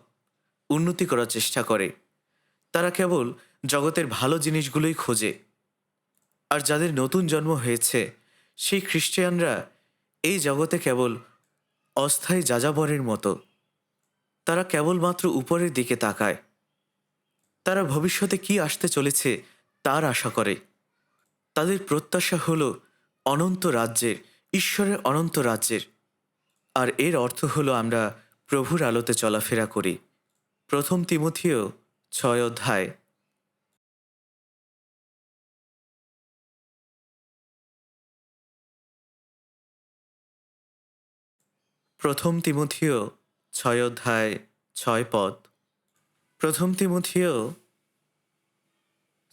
উন্নতি করার চেষ্টা করে। তারা কেবল জগতের ভালো জিনিসগুলোই খোঁজে। আর যাদের নতুন জন্ম হয়েছে, সেই খ্রিস্টানরা এই জগতে কেবল অস্থায়ী যাযাবরের মতো, তারা কেবলমাত্র উপরের দিকে তাকায়। তারা ভবিষ্যতে কি আসতে চলেছে তার আশা করে। তাদের প্রত্যাশা হল অনন্ত রাজ্যের, ঈশ্বরের অনন্ত রাজ্যের। আর এর অর্থ হলো আমরা প্রভুর আলোতে চলাফেরা করি। 1 তিমথিও 6 অধ্যায় 1 তিমথিও 6 অধ্যায় 6 পদ। 1 তিমথিও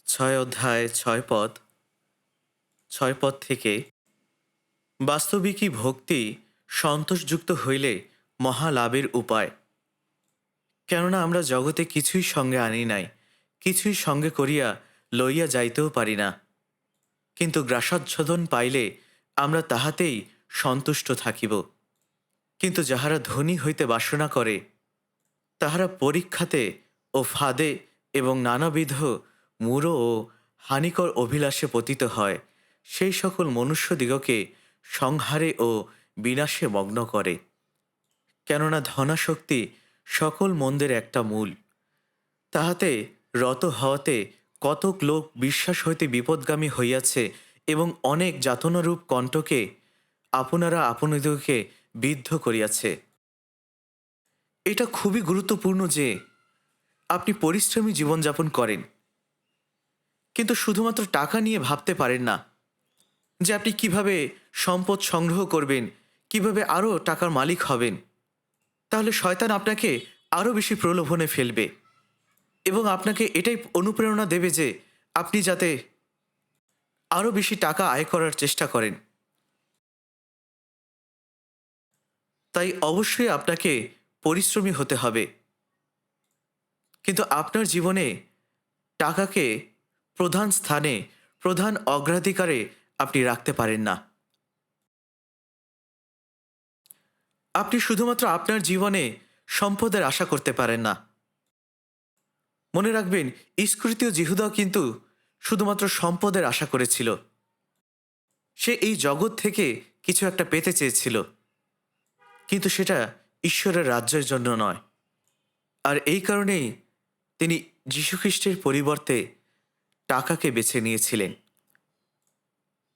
6 অধ্যায় 6 পদ, 6 পদ থেকে বাস্তবিকই ভক্তি সন্তোষযুক্ত হইলে মহালাভের উপায়। কেননা আমরা জগতে কিছুই সঙ্গে আনি নাই, কিছুই সঙ্গে করিয়া লইয়া যাইতেও পারি না, কিন্তু গ্রাসাচ্ছাদন পাইলে আমরা তাহাতেই সন্তুষ্ট থাকিব। কিন্তু যাহারা ধনী হইতে বাসনা করে, তাহারা পরীক্ষাতে ও ফাঁদে এবং নানাবিধ মূঢ় ও হানিকর অভিলাষে পতিত হয়, সেই সকল মনুষ্যদিগকে সংহারে ও বিনাশে মগ্ন করে। কেননা ধনাসক্তি সকল মন্দের একটা মূল, তাহাতে রত হওয়াতে কতক লোক বিশ্বাস হইতে বিপদগামী হইয়াছে এবং অনেক যাতনারূপ কণ্টকে আপনারা আপনাদিগকে বিদ্ধ করিয়াছে। এটা খুবই গুরুত্বপূর্ণ যে আপনি পরিশ্রমী জীবনযাপন করেন, কিন্তু শুধুমাত্র টাকা নিয়ে ভাবতে পারেন না যে আপনি কিভাবে সম্পদ সংগ্রহ করবেন, কিভাবে আরও টাকার মালিক হবেন। তাহলে শয়তান আপনাকে আরও বেশি প্রলোভনে ফেলবে এবং আপনাকে এটাই অনুপ্রেরণা দেবে যে আপনি যাতে আরও বেশি টাকা আয় করার চেষ্টা করেন। তাই অবশ্যই আপনাকে পরিশ্রমী হতে হবে, কিন্তু আপনার জীবনে টাকাকে প্রধান স্থানে, প্রধান অগ্রাধিকারে আপনি রাখতে পারেন না। আপনি শুধুমাত্র আপনার জীবনে সম্পদের আশা করতে পারেন না। মনে রাখবেন, ইস্করিতীয় জিহুদাও কিন্তু শুধুমাত্র সম্পদের আশা করেছিল। সে এই জগৎ থেকে কিছু একটা পেতে চেয়েছিল, কিন্তু সেটা ঈশ্বরের রাজ্যের জন্য নয়। আর এই কারণেই তিনি যীশুখ্রিস্টের পরিবর্তে টাকাকে বেছে নিয়েছিলেন।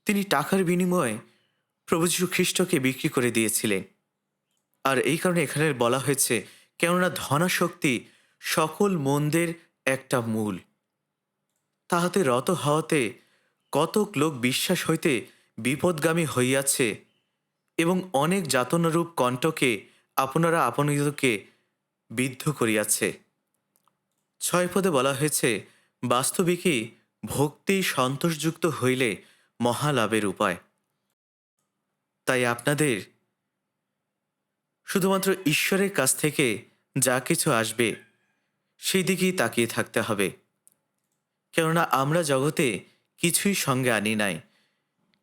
তিনি টাকার বিনিময়ে প্রভু যীশু খ্রিস্টকে বিক্রি করে দিয়েছিলেন। আর এই কারণে এখানে বলা হয়েছে, কেননা ধনাসক্তি সকল মন্দের একটা মূল। তাহাতে রত হওয়াতে কতক লোক বিশ্বাস হইতে বিপদগামী হইয়াছে এবং অনেক যাতনারূপ কণ্টকে আপনারা আপনজনকে বিদ্ধ করিয়াছে। 6 পদে বলা হয়েছে, বাস্তবিকই ভক্তি সন্তোষযুক্ত হইলে মহালাভের উপায়। তাই আপনাদের শুধুমাত্র ঈশ্বরের কাছ থেকে যা কিছু আসবে সেই দিকেই তাকিয়ে থাকতে হবে। কেননা আমরা জগতে কিছুই সঙ্গে আনি নাই,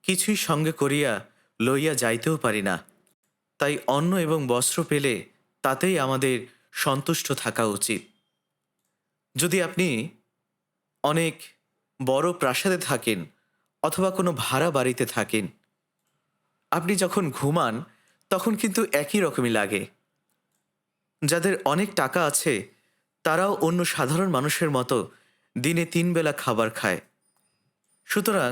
কিছুই সঙ্গে করিয়া লইয়া যাইতেও পারি না। তাই অন্ন এবং বস্ত্র পেলে তাতেই আমাদের সন্তুষ্ট থাকা উচিত। যদি আপনি অনেক বড় প্রাসাদে থাকেন অথবা কোনো ভাড়া বাড়িতে থাকেন, আপনি যখন ঘুমান তখন কিন্তু একই রকমই লাগে। যাদের অনেক টাকা আছে তারাও অন্য সাধারণ মানুষের মতো দিনে 3 বেলা খাবার খায়। সুতরাং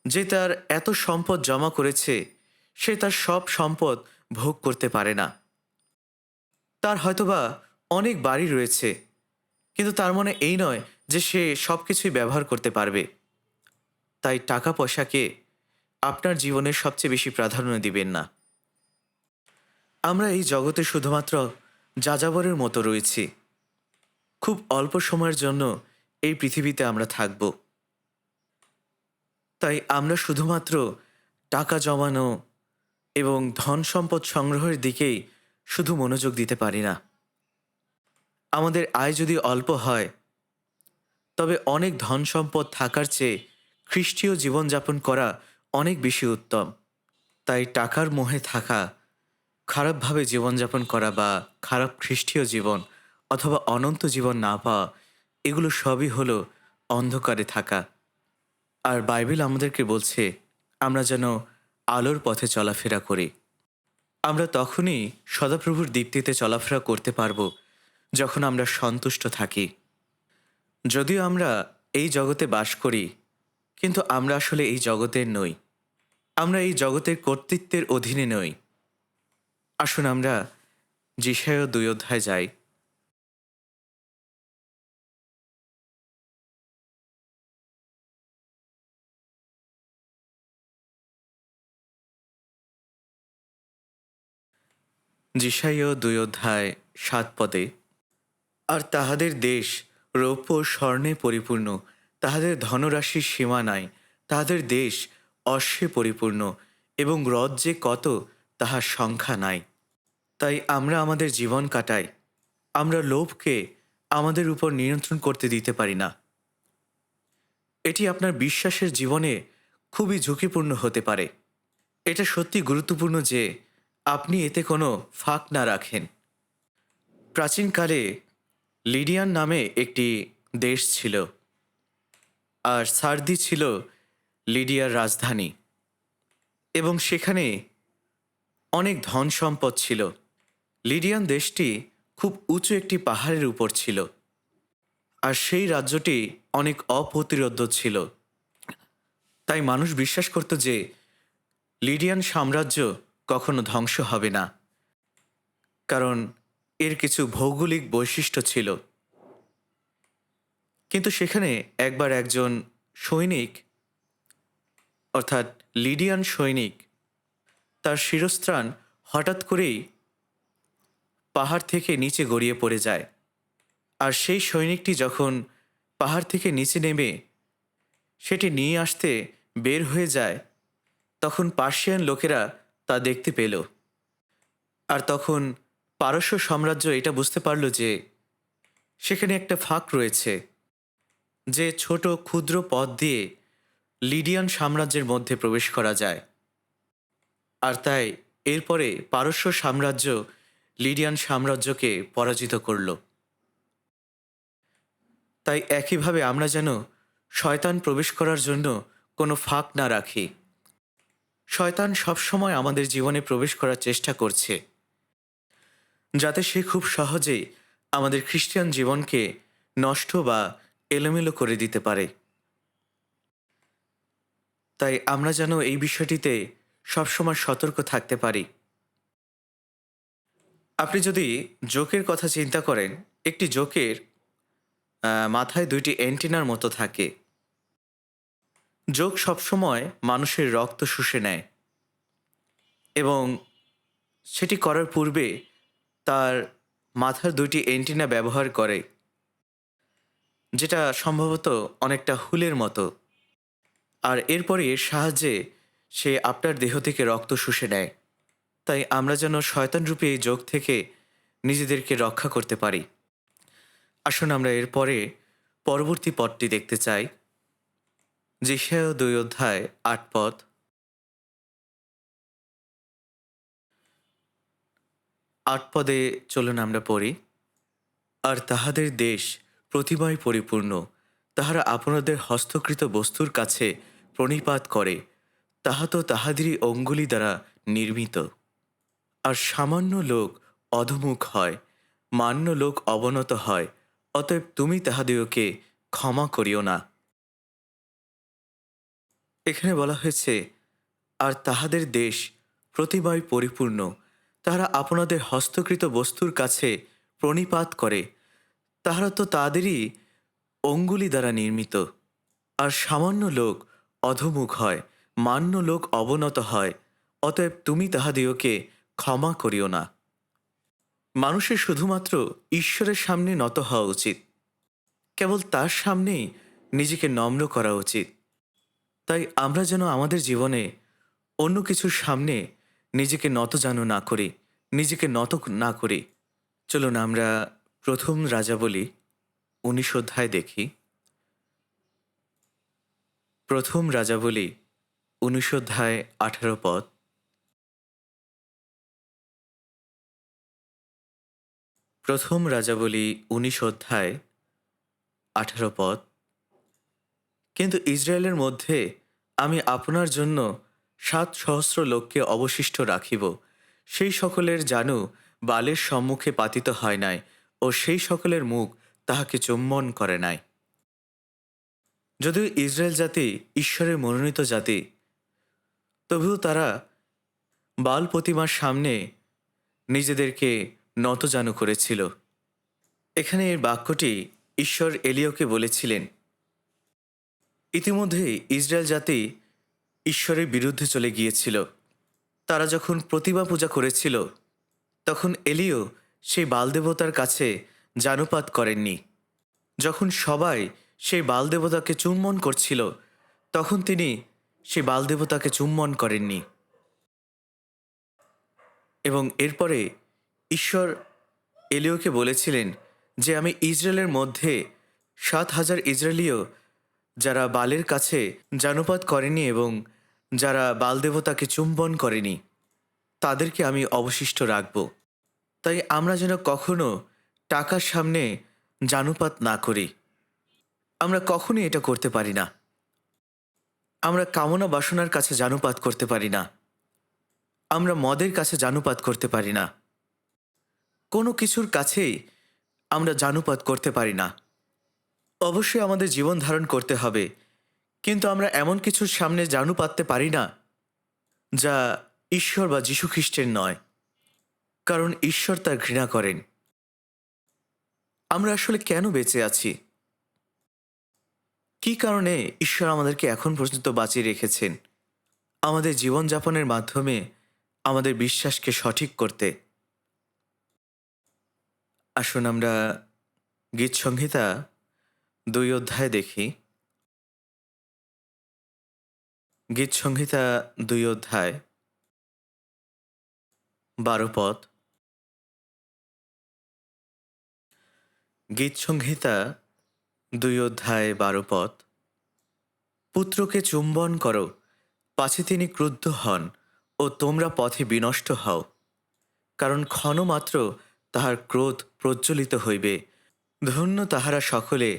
যে তার এত সম্পদ জমা করেছে সে তার সব সম্পদ ভোগ করতে পারে না। তার হয়তোবা অনেক বাড়ি রয়েছে, কিন্তু তার মানে এই নয় যে সে সব কিছুই ব্যবহার করতে পারবে। তাই টাকা পয়সাকে আপনার জীবনের সবচেয়ে বেশি প্রাধান্য দিবেন না। আমরা এই জগতে শুধুমাত্র যাযাবরের মতো রয়েছি। খুব অল্প সময়ের জন্য এই পৃথিবীতে আমরা থাকব। তাই আমরা শুধুমাত্র টাকা জমানো এবং ধন সম্পদ সংগ্রহের দিকেই শুধু মনোযোগ দিতে পারি না। আমাদের আয় যদি অল্প হয়, তবে অনেক ধন সম্পদ থাকার চেয়ে খ্রিস্টীয় জীবনযাপন করা অনেক বেশি উত্তম। তাই টাকার মোহে থাকা, খারাপভাবে জীবনযাপন করা বা খারাপ খ্রিস্টীয় জীবন অথবা অনন্ত জীবন না পাওয়া, এগুলো সবই হলো অন্ধকারে থাকা। আর বাইবেল আমাদেরকে বলছে আমরা যেন আলোর পথে চলাফেরা করি। আমরা তখনই সদাপ্রভুর দীপ্তিতে চলাফেরা করতে পারব যখন আমরা সন্তুষ্ট থাকি। যদিও আমরা এই জগতে বাস করি, কিন্তু আমরা আসলে এই জগতের নই। আমরা এই জগতের কর্তৃত্বের অধীনে নই। আসুন আমরা যিশায়া 2 অধ্যায় যাই। যিশায়া 2 অধ্যায় 7 পদে, আর তাহাদের দেশ রৌপ্য ও স্বর্ণে পরিপূর্ণ, তাহাদের ধনরাশির সীমা নাই, তাহাদের দেশ অশ্বে পরিপূর্ণ এবং হ্রদ যে কত তাহার সংখ্যা নাই। তাই আমরা আমাদের জীবন কাটাই, আমরা লোভকে আমাদের উপর নিয়ন্ত্রণ করতে দিতে পারি না। এটি আপনার বিশ্বাসের জীবনে খুবই ঝুঁকিপূর্ণ হতে পারে। এটা সত্যি গুরুত্বপূর্ণ যে আপনি এতে কোনো ফাঁক না রাখেন। প্রাচীনকালে লিডিয়ান নামে একটি দেশ ছিল, আর সার্দি ছিল লিডিয়ার রাজধানী, এবং সেখানে অনেক ধন সম্পদ ছিল। লিডিয়ান দেশটি খুব উঁচু একটি পাহাড়ের উপর ছিল, আর সেই রাজ্যটি অনেক অপ্রতিরোধ্য ছিল। তাই মানুষ বিশ্বাস করত যে লিডিয়ান সাম্রাজ্য কখনো ধ্বংস হবে না, কারণ এর কিছু ভৌগোলিক বৈশিষ্ট্য ছিল। কিন্তু সেখানে একবার একজন সৈনিক, অর্থাৎ লিডিয়ান সৈনিক, তার শিরস্ত্রাণ হঠাৎ করেই পাহাড় থেকে নিচে গড়িয়ে পড়ে যায়। আর সেই সৈনিকটি যখন পাহাড় থেকে নিচে নেমে সেটি নিয়ে আসতে বের হয়ে যায়, তখন পার্সিয়ান লোকেরা তা দেখতে পেল। আর তখন পারস্য সাম্রাজ্য এটা বুঝতে পারল যে সেখানে একটা ফাঁক রয়েছে, যে ছোট ক্ষুদ্র পথ দিয়ে লিডিয়ান সাম্রাজ্যের মধ্যে প্রবেশ করা যায়। আর তাই এরপরে পারস্য সাম্রাজ্য লিডিয়ান সাম্রাজ্যকে পরাজিত করল। তাই একইভাবে আমরা যেন শয়তান প্রবেশ করার জন্য কোনো ফাঁক না রাখি। শয়তান সবসময় আমাদের জীবনে প্রবেশ করার চেষ্টা করছে। যাতে সে খুব সহজেই আমাদের খ্রিস্টান জীবনকে নষ্ট বা এলোমেলো করে দিতে পারে। তাই আমরা যেন এই বিষয়টিতে সবসময় সতর্ক থাকতে পারি। আপনি যদি জোকের কথা চিন্তা করেন, একটি জোকের মাথায় ২টি অ্যান্টেনার মতো থাকে। জোক সবসময় মানুষের রক্ত শুষে নেয় এবং সেটি করার পূর্বে তার মাথার ২টি অ্যান্টেনা ব্যবহার করে, যেটা সম্ভবত অনেকটা হুলের মতো। আর এরপরে এর সাহায্যে সে আপনার দেহ থেকে রক্ত শুষে নেয়। তাই আমরা যেন শয়তানরূপী এই জোক থেকে নিজেদেরকে রক্ষা করতে পারি। আসুন আমরা এরপরে পরবর্তী পদটি দেখতে চাই। যেসায়া ২ অধ্যায় ৮ পদ। ৮ পদে চলুন আমরা পড়ি। আর তাহাদের দেশ প্রতিমায় পরিপূর্ণ, তাহারা আপনাদের হস্তকৃত বস্তুর কাছে প্রণিপাত করে, তাহা তো তাহাদেরই অঙ্গুলি দ্বারা নির্মিত। আর সামান্য লোক অধমুখ হয়, মান্য লোক অবনত হয়, অতএব তুমি তাহাদিওকে ক্ষমা করিও না। এখানে বলা হয়েছে, আর তাহাদের দেশ প্রতিমায় পরিপূর্ণ, তাহারা আপনাদের হস্তকৃত বস্তুর কাছে প্রণিপাত করে, তাহারা তো তাদেরই অঙ্গুলি দ্বারা নির্মিত। আর সামান্য লোক অধমুখ হয়, মান্য লোক অবনত হয়, অতএব তুমি তাহাদিওকে ক্ষমা করিও না। মানুষের শুধুমাত্র ঈশ্বরের সামনে নত হওয়া উচিত, কেবল তার সামনেই নিজেকে নম্র করা উচিত। তাই আমরা যেন আমাদের জীবনে অন্য কিছুর সামনে নিজেকে নত যেন না করি, নিজেকে নত না করি। চলুন আমরা প্রথম রাজাবলী ১৯ অধ্যায় দেখি। প্রথম রাজাবলী ১৯ অধ্যায় ১৮ পদ। প্রথম রাজাবলী ১৯ অধ্যায় ১৮ পদ। কিন্তু ইসরায়েলের মধ্যে আমি আপনার জন্য ৭,০০০ লোককে অবশিষ্ট রাখিব, সেই সকলের জানু বালের সম্মুখে পাতিত হয় নাই, ও সেই সকলের মুখ তাহাকে চুম্বন করে নাই। যদিও ইসরায়েল জাতি ঈশ্বরের মনোনীত জাতি, তবুও তারা বাল প্রতিমার সামনে নিজেদেরকে নতজানু করেছিল। এখানে এর বাক্যটি ঈশ্বর এলিয়াকে বলেছিলেন। ইতিমধ্যেই ইসরায়েল জাতি ঈশ্বরের বিরুদ্ধে চলে গিয়েছিল। তারা যখন প্রতিমা পূজা করেছিল, তখন এলিও সেই বাল দেবতার কাছে জানুপাত করেননি। যখন সবাই সেই বাল দেবতাকে চুম্বন করছিল, তখন তিনি সেই বাল দেবতাকে চুম্বন করেননি। এবং এরপরে ঈশ্বর এলিওকে বলেছিলেন যে আমি ইসরায়েলের মধ্যে ৭,০০০ ইসরায়েলীয় যারা বালের কাছে জানুপাত করেনি এবং যারা বাল দেবতাকে চুম্বন করেনি, তাদেরকে আমি অবশিষ্ট রাখব। তাই আমরা যেন কখনো টাকার সামনে জানুপাত না করি। আমরা কখনোই এটা করতে পারি না। আমরা কামনা বাসনার কাছে জানুপাত করতে পারি না। আমরা মদের কাছে জানুপাত করতে পারি না। কোনো কিছুর কাছেই আমরা জানুপাত করতে পারি না। অবশ্যই আমাদের জীবন ধারণ করতে হবে, কিন্তু আমরা এমন কিছুর সামনে জানু পাততে পারি না যা ঈশ্বর বা যীশু খ্রিস্টের নয়, কারণ ঈশ্বর তা ঘৃণা করেন। আমরা আসলে কেন বেঁচে আছি? কি কারণে ঈশ্বর আমাদেরকে এখন পর্যন্ত বাঁচিয়ে রেখেছেন? আমাদের জীবনযাপনের মাধ্যমে আমাদের বিশ্বাসকে সঠিক করতে। আসুন আমরা গীত সংহিতা ২ অধ্যায় দেখি। গীত সংহিতা ২ অধ্যায় ১২ পদ। গীত সংহিতা ২ অধ্যায় ১২ পদ। পুত্রকে চুম্বন করো, পাছে তিনি ক্রুদ্ধ হন ও তোমরা পথে বিনষ্ট হও, কারণ ক্ষণমাত্র তাহার ক্রোধ প্রজ্বলিত হইবে। ধন্য তাহারা সকলে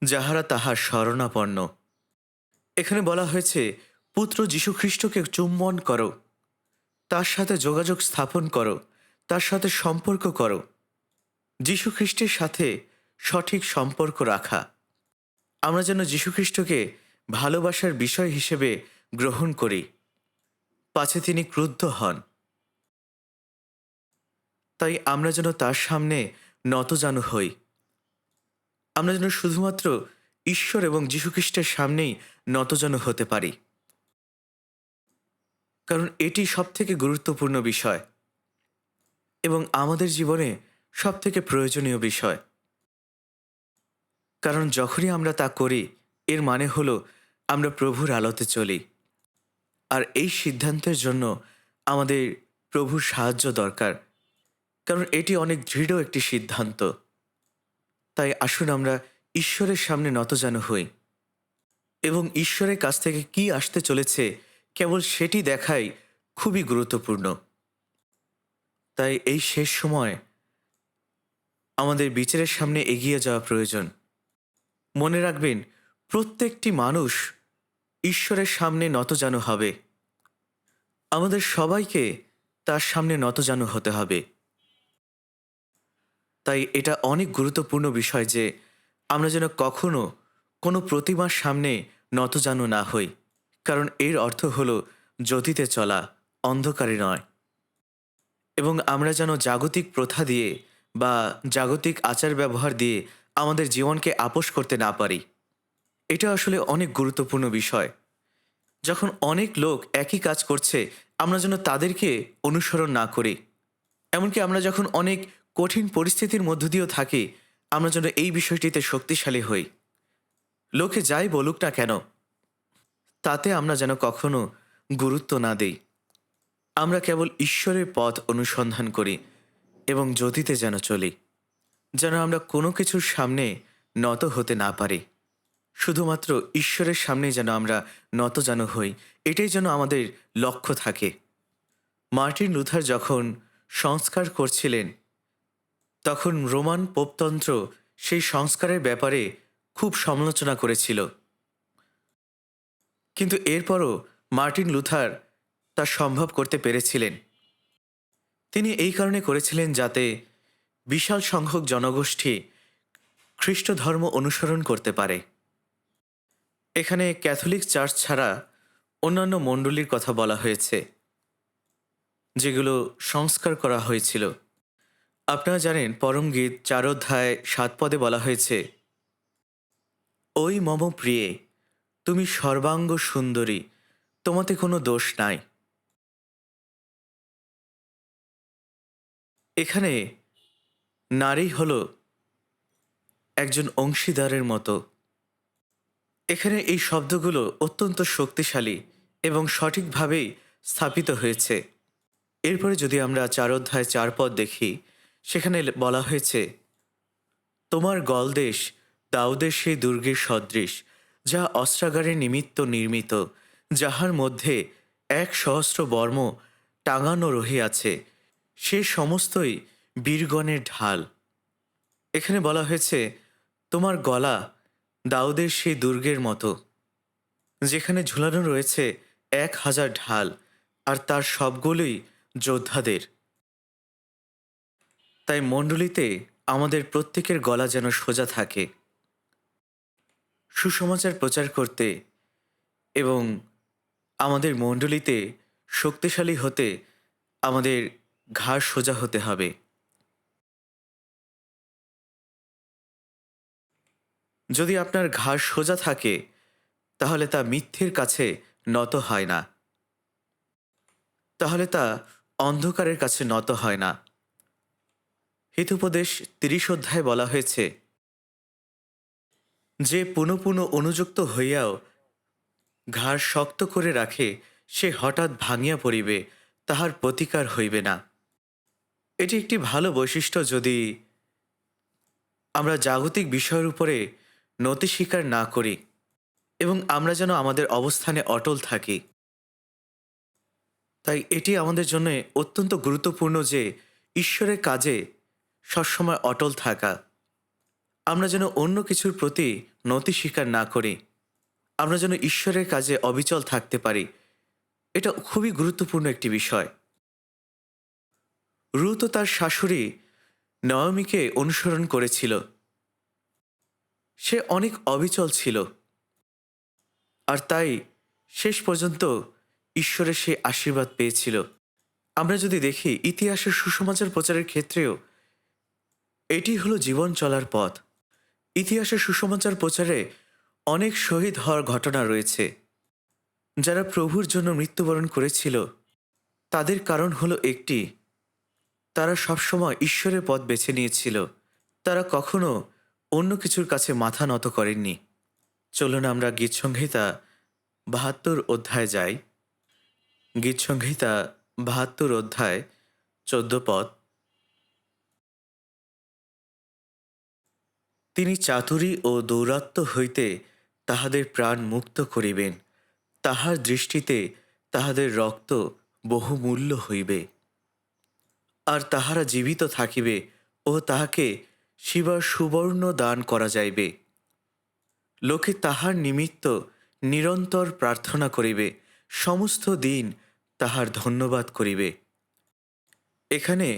যাহারা তাহার শরণাপন্ন। এখানে বলা হয়েছে পুত্র যীশুখ্রিস্টকে চুম্বন করো, তার সাথে যোগাযোগ স্থাপন করো, তার সাথে সম্পর্ক করো। যীশু খ্রিস্টের সাথে সঠিক সম্পর্ক রাখা। আমরা যেন যীশু খ্রিস্টকে ভালোবাসার বিষয় হিসেবে গ্রহণ করি, পাছে তিনি ক্রুদ্ধ হন। তাই আমরা যেন তার সামনে নতজানু হই। আমরা যেন শুধুমাত্র ঈশ্বর এবং যীশু খ্রিস্টের সামনেই নতজানু হতে পারি, কারণ এটি সবথেকে গুরুত্বপূর্ণ বিষয় এবং আমাদের জীবনে সবথেকে প্রয়োজনীয় বিষয়। কারণ যখনই আমরা তা করি, এর মানে হলো আমরা প্রভুর আলোতে চলি। আর এই সিদ্ধান্তের জন্য আমাদের প্রভুর সাহায্য দরকার, কারণ এটি অনেক দৃঢ় একটি সিদ্ধান্ত। তাই আসুন আমরা ঈশ্বরের সামনে নতজানু হই এবং ঈশ্বরের কাছ থেকে কি আসতে চলেছে কেবল সেটি দেখাই খুবই গুরুত্বপূর্ণ। তাই এই শেষ সময় আমাদের বিচারের সামনে এগিয়ে যাওয়া প্রয়োজন। মনে রাখবেন, প্রত্যেকটি মানুষ ঈশ্বরের সামনে নতজানু হবে। আমাদের সবাইকে তার সামনে নতজানু হতে হবে। তাই এটা অনেক গুরুত্বপূর্ণ বিষয় যে আমরা যেন কখনো কোনো প্রতিমার সামনে নতজানু না হই, কারণ এর অর্থ হলো জ্যোতিতে চলা, অন্ধকারে নয়। এবং আমরা যেন জাগতিক প্রথা দিয়ে বা জাগতিক আচার ব্যবহার দিয়ে আমাদের জীবনকে আপোস করতে না পারি। এটা আসলে অনেক গুরুত্বপূর্ণ বিষয়। যখন অনেক লোক একই কাজ করছে, আমরা যেন তাদেরকে অনুসরণ না করি। এমনকি আমরা যখন অনেক কঠিন পরিস্থিতির মধ্য দিয়েও থাকি, আমরা যেন এই বিষয়টিতে শক্তিশালী হই। লোকে যাই বলুক না কেন, তাতে আমরা যেন কখনো গুরুত্ব না দেই। আমরা কেবল ঈশ্বরের পথ অনুসন্ধান করি এবং জ্যোতিতে যেন চলি, যেন আমরা কোনো কিছুর সামনে নত হতে না পারি। শুধুমাত্র ঈশ্বরের সামনে যেন আমরা নতজানু হই, এটাই যেন আমাদের লক্ষ্য থাকে। মার্টিন লুথার যখন সংস্কার করছিলেন, তখন রোমান পোপতন্ত্র সেই সংস্কারের ব্যাপারে খুব সমালোচনা করেছিল। কিন্তু এরপরও মার্টিন লুথার তা সম্ভব করতে পেরেছিলেন। তিনি এই কারণে করেছিলেন যাতে বিশাল সংখ্যক জনগোষ্ঠী খ্রিস্ট ধর্ম অনুসরণ করতে পারে। এখানে ক্যাথলিক চার্চ ছাড়া অন্যান্য মণ্ডলীর কথা বলা হয়েছে, যেগুলো সংস্কার করা হয়েছিল। আপনারা জানেন, পরমগীত 4 অধ্যায় 7 পদে বলা হয়েছে, ওই মম প্রিয়ে, তুমি সর্বাঙ্গ সুন্দরী, তোমাতে কোনো দোষ নাই। এখানে নারী হল একজন অংশীদারের মতো। এখানে এই শব্দগুলো অত্যন্ত শক্তিশালী এবং সঠিকভাবেই স্থাপিত হয়েছে। এরপরে যদি আমরা 4 অধ্যায় 4 পদ দেখি, সেখানে বলা হয়েছে, তোমার গলদেশ দাউদের সেই দুর্গের সদৃশ, যা অস্ত্রাগারের নিমিত্ত নির্মিত, যাহার মধ্যে 1,000 বর্ম টাঙানো রহিয়াছে, সে সমস্তই বীরগণের ঢাল। এখানে বলা হয়েছে, তোমার গলা দাউদের সেই দুর্গের মতো, যেখানে ঝুলানো রয়েছে 1,000 ঢাল, আর তার সবগুলোই যোদ্ধাদের। তাই মণ্ডলীতে আমাদের প্রত্যেকের গলা যেন সোজা থাকে, সুসমাচার প্রচার করতে এবং আমাদের মণ্ডলীতে শক্তিশালী হতে আমাদের ঘাড় সোজা হতে হবে। যদি আপনার ঘাড় সোজা থাকে, তাহলে তা মিথ্যের কাছে নত হয় না, তাহলে তা অন্ধকারের কাছে নত হয় না। হিতোপদেশ 30 অধ্যায়ে বলা হয়েছে, যে পুনঃ পুনঃ অনুযুক্ত হইয়াও ঘাড় শক্ত করে রাখে, সে হঠাৎ ভাঙিয়া পড়িবে, তাহার প্রতিকার হইবে না। এটি একটি ভালো বৈশিষ্ট্য যদি আমরা জাগতিক বিষয়ের উপরে নতি স্বীকার না করি এবং আমরা যেন আমাদের অবস্থানে অটল থাকি। তাই এটি আমাদের জন্য অত্যন্ত গুরুত্বপূর্ণ যে ঈশ্বরের কাজে সবসময় অটল থাকা। আমরা যেন অন্য কিছুর প্রতি নতি স্বীকার না করি, আমরা যেন ঈশ্বরের কাজে অবিচল থাকতে পারি। এটা খুবই গুরুত্বপূর্ণ একটি বিষয়। রুথও তার শাশুড়ি নয়মিকে অনুসরণ করেছিল। সে অনেক অবিচল ছিল, আর তাই শেষ পর্যন্ত ঈশ্বরের সেই আশীর্বাদ পেয়েছিল। আমরা যদি দেখি ইতিহাসের সুসমাচার প্রচারের ক্ষেত্রেও এটি হলো জীবন চলার পথ। ইতিহাসের সুসমাচার প্রচারে অনেক শহীদ হওয়ার ঘটনা রয়েছে। যারা প্রভুর জন্য মৃত্যুবরণ করেছিল তাদের কারণ হলো একটি, তারা সবসময় ঈশ্বরের পথ বেছে নিয়েছিল। তারা কখনো অন্য কিছুর কাছে মাথা নত করেননি। চলুন আমরা গীতসংহিতা ৭২ অধ্যায় যাই। গীতসংহিতা ৭২ অধ্যায় ১৪ পদ। তিনি চাতুরী ও দৌরাত্ম্য হইতে তাহাদের প্রাণ মুক্ত করিবেন, তাহার দৃষ্টিতে তাহাদের রক্ত বহুমূল্য হইবে। আর তাহারা জীবিত থাকিবে ও তাহাকে শিবার সুবর্ণ দান করা যাইবে। লোকে তাহার নিমিত্ত নিরন্তর প্রার্থনা করিবে, সমস্ত দিন তাহার ধন্যবাদ করিবে। এখানে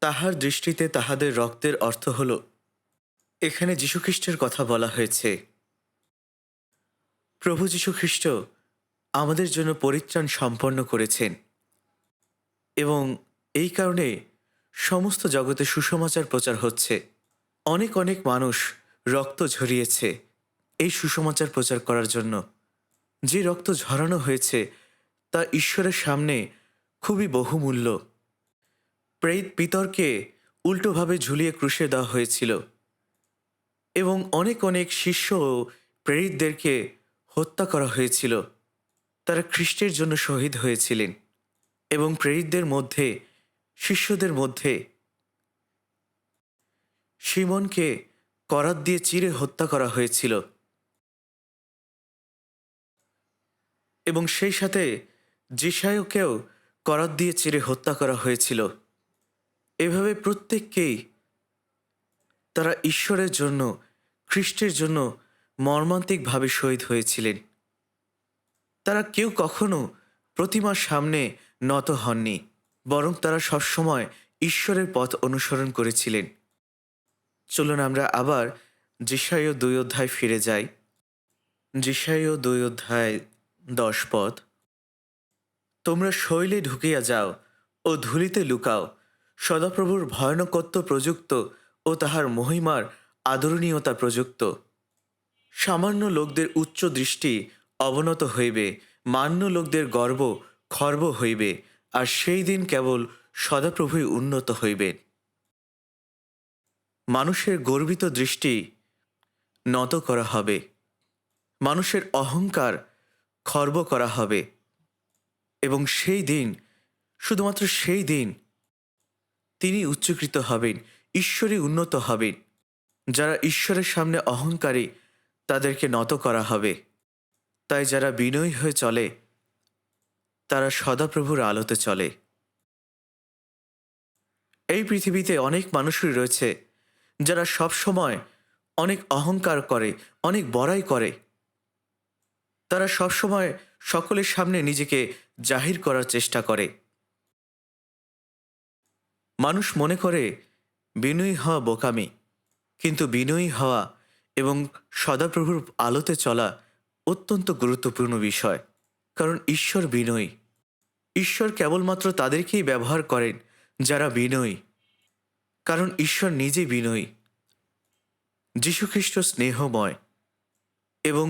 তাহার দৃষ্টিতে তাহাদের রক্তের অর্থ হল, এখানে যীশুখ্রিস্টের কথা বলা হয়েছে। প্রভু যীশুখ্রিস্ট আমাদের জন্য পরিত্রাণ সম্পন্ন করেছেন, এবং এই কারণে সমস্ত জগতে সুসমাচার প্রচার হচ্ছে। অনেক অনেক মানুষ রক্ত ঝরিয়েছে এই সুসমাচার প্রচার করার জন্য। যে রক্ত ঝরানো হয়েছে তা ঈশ্বরের সামনে খুবই বহুমূল্য। প্রেরিত পিতরকে উল্টোভাবে ঝুলিয়ে ক্রুশে দেওয়া হয়েছিল, এবং অনেক অনেক শিষ্য ও প্রেরিতদেরকে হত্যা করা হয়েছিল। তারা খ্রিস্টের জন্য শহীদ হয়েছিলেন, এবং প্রেরিতদের মধ্যে, শিষ্যদের মধ্যে সিমনকে করাত দিয়ে চিরে হত্যা করা হয়েছিল, এবং সেই সাথে যিশায়কেও করাত দিয়ে চিরে হত্যা করা হয়েছিল। এভাবে প্রত্যেককেই তারা ঈশ্বরের জন্য, খ্রিস্টের জন্য মর্মান্তিকভাবে শহীদ হয়েছিলেন। তারা কেউ কখনো প্রতিমার সামনে নত হননি, বরং তারা সবসময় ঈশ্বরের পথ অনুসরণ করেছিলেন। চলুন আমরা আবার যিশায় ২ অধ্যায় ফিরে যাই। যিশায় ২ অধ্যায় ১০ পদ। তোমরা শৈলে ঢুকিয়া যাও ও ধূলিতে লুকাও, সদাপ্রভুর ভয়ানকত্ব প্রযুক্ত ও তাহার মহিমার আদরণীয়তা প্রযুক্ত। সামান্য লোকদের উচ্চ দৃষ্টি অবনত হইবে, মান্য লোকদের গর্ব খর্ব হইবে, আর সেই দিন কেবল সদাপ্রভুই উন্নত হইবেন। মানুষের গর্বিত দৃষ্টি নত করা হবে, মানুষের অহংকার খর্ব করা হবে, এবং সেই দিন, শুধুমাত্র সেই দিন তিনি উচ্চকৃত হবেন, ঈশ্বরই উন্নত হবেন। যারা ঈশ্বরের সামনে অহংকারী তাদেরকে নত করা হবে। তাই যারা বিনয়ী হয়ে চলে তারা সদাপ্রভুর আলোতে চলে। এই পৃথিবীতে অনেক মানুষই রয়েছে যারা সব সময় অনেক অহংকার করে, অনেক বড়াই করে। তারা সব সময় সকলের সামনে নিজেকে জাহির করার চেষ্টা করে। মানুষ মনে করে বিনয়ী হওয়া বোকামি, কিন্তু বিনয়ী হওয়া এবং সদাপ্রভুর আলোতে চলা অত্যন্ত গুরুত্বপূর্ণ বিষয়। কারণ ঈশ্বর বিনয়ী। ঈশ্বর কেবলমাত্র তাদেরকেই ব্যবহার করেন যারা বিনয়ী, কারণ ঈশ্বর নিজে বিনয়ী। যীশুখ্রিস্ট স্নেহময়, এবং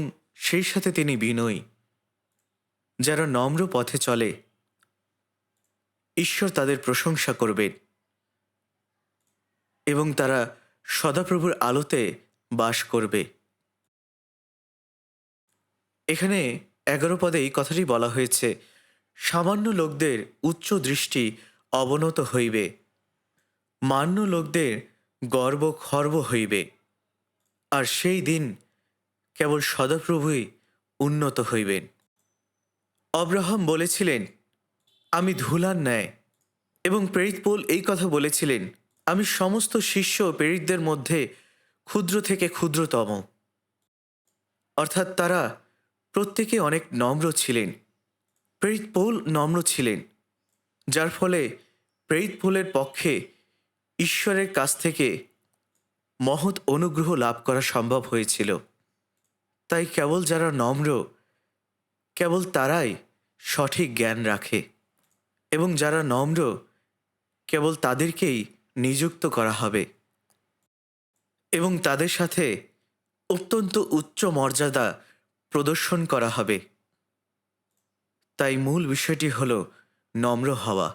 সেই সাথে তিনি বিনয়ী। যারা নম্র পথে চলে ঈশ্বর তাদের প্রশংসা করবেন, এবং তারা সদাপ্রভুর আলোতে বাস করবে। এখানে ১১ পদে এই কথাটি বলা হয়েছে, সামান্য লোকদের উচ্চ দৃষ্টি অবনত হইবে, মান্য লোকদের গর্ব খর্ব হইবে, আর সেই দিন কেবল সদাপ্রভুই উন্নত হইবেন। আব্রাহাম বলেছিলেন, আমি ধূলার ন্যায়, এবং প্রেরিত পৌল এই কথা বলেছিলেন, আমি সমস্ত শিষ্য প্রেরিতদের মধ্যে ক্ষুদ্র থেকে ক্ষুদ্রতম। অর্থাৎ তারা প্রত্যেকে অনেক নম্র ছিলেন। প্রেরিত পৌল নম্র ছিলেন, যার ফলে প্রেরিতকুলের পক্ষে ঈশ্বরের কাছ থেকে মহৎ অনুগ্রহ লাভ করা সম্ভব হয়েছিল। তাই কেবল যারা নম্র, কেবল তারাই সঠিক জ্ঞান রাখে, এবং যারা নম্র কেবল তাদেরকেই নিযুক্ত করা হবে এবং তাদের সাথে অত্যন্ত উচ্চ মর্যাদা প্রদর্শন করা হবে। তাই মূল বিষয়টি হল নম্র হওয়া।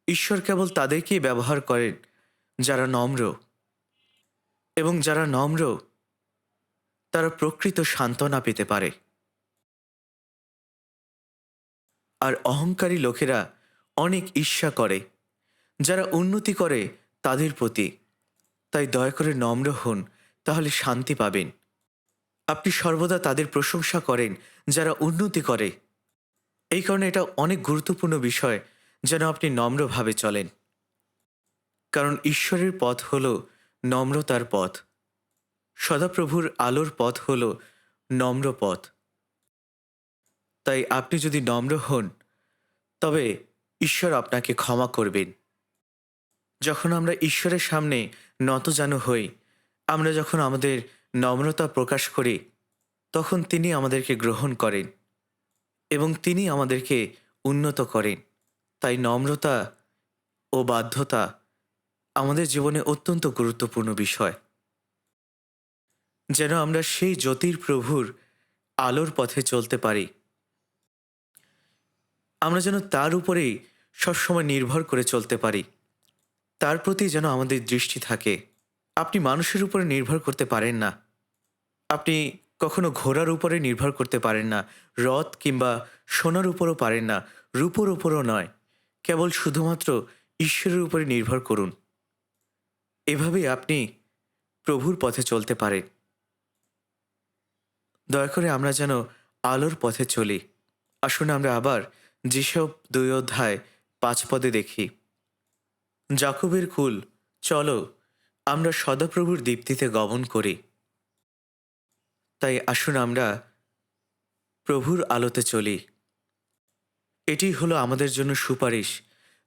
ঈশ্বর কেবল তাদেরকেই ব্যবহার করেন যারা নম্র, এবং যারা নম্র তারা প্রকৃত সান্ত্বনা পেতে পারে। আর অহংকারী লোকেরা অনেক ঈর্ষা করে যারা উন্নতি করে তাদের প্রতি। তাই দয়া করে নম্র হন, তাহলে শান্তি পাবেন। আপনি সর্বদা তাদের প্রশংসা করেন যারা উন্নতি করে। এই কারণে এটা অনেক গুরুত্বপূর্ণ বিষয় যেন আপনি নম্রভাবে চলেন, কারণ ঈশ্বরের পথ হল নম্রতার পথ। সদাপ্রভুর আলোর পথ হল নম্র পথ। তাই আপনি যদি নম্র হন তবে ঈশ্বর আপনাকে ক্ষমা করবেন। যখন আমরা ঈশ্বরের সামনে নতজানু হই, আমরা যখন আমাদের নম্রতা প্রকাশ করি, তখন তিনি আমাদেরকে গ্রহণ করেন এবং তিনি আমাদেরকে উন্নত করেন। তাই নম্রতা ও বাধ্যতা আমাদের জীবনে অত্যন্ত গুরুত্বপূর্ণ বিষয়, যেন আমরা সেই জ্যোতির প্রভুর আলোর পথে চলতে পারি। আমরা যেন তার উপরেই সবসময় নির্ভর করে চলতে পারি, তার প্রতি যেন আমাদের দৃষ্টি থাকে। আপনি মানুষের উপরে নির্ভর করতে পারেন না, আপনি কখনো ঘোড়ার উপরে নির্ভর করতে পারেন না, রথ কিংবা সোনার উপরও পারেন না, রূপোর উপরও নয়। কেবল শুধুমাত্র ঈশ্বরের উপরে নির্ভর করুন। এভাবেই আপনি প্রভুর পথে চলতে পারেন। দয়া করে আমরা যেন আলোর পথে চলি। আসুন আমরা আবার যেসব 2 অধ্যায় 5 পদে দেখি। যাকবের কুল, চলো আমরা সদাপ্রভুর দীপ্তিতে গমন করি। তাই আসুন আমরা প্রভুর আলোতে চলি। এটি হলো আমাদের জন্য সুপারিশ।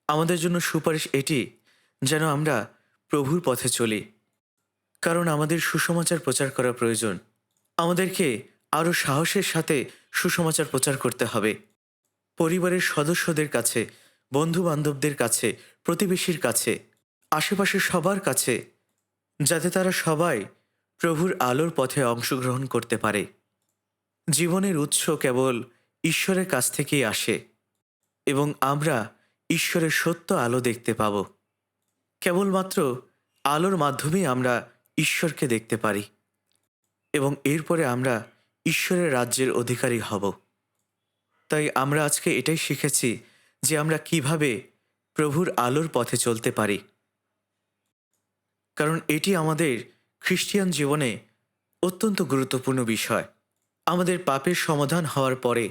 আমাদের জন্য সুপারিশ এটি যেন আমরা প্রভুর পথে চলি, কারণ আমাদের সুসমাচার প্রচার করা প্রয়োজন। আমাদেরকে আরও সাহসের সাথে সুসমাচার প্রচার করতে হবে। পরিবারের সদস্যদের কাছে, বন্ধু বান্ধবদের কাছে, প্রতিবেশীর কাছে, আশেপাশের সবার কাছে, যাতে তারা সবাই প্রভুর আলোর পথে অংশগ্রহণ করতে পারে। জীবনের উৎস কেবল ঈশ্বরের কাছ থেকেই আসে এবং আমরা ঈশ্বরের সত্য আলো দেখতে পাব। কেবলমাত্র আলোর মাধ্যমেই আমরা ঈশ্বরকে দেখতে পারি এবং এরপরে আমরা ঈশ্বরের রাজ্যের অধিকারী হব। তাই আমরা আজকে এটাই শিখেছি যে আমরা কিভাবে প্রভুর আলোর পথে চলতে পারি, কারণ এটি আমাদের খ্রিস্টিয়ান জীবনে অত্যন্ত গুরুত্বপূর্ণ বিষয়। আমাদের পাপের সমাধান হওয়ার পরে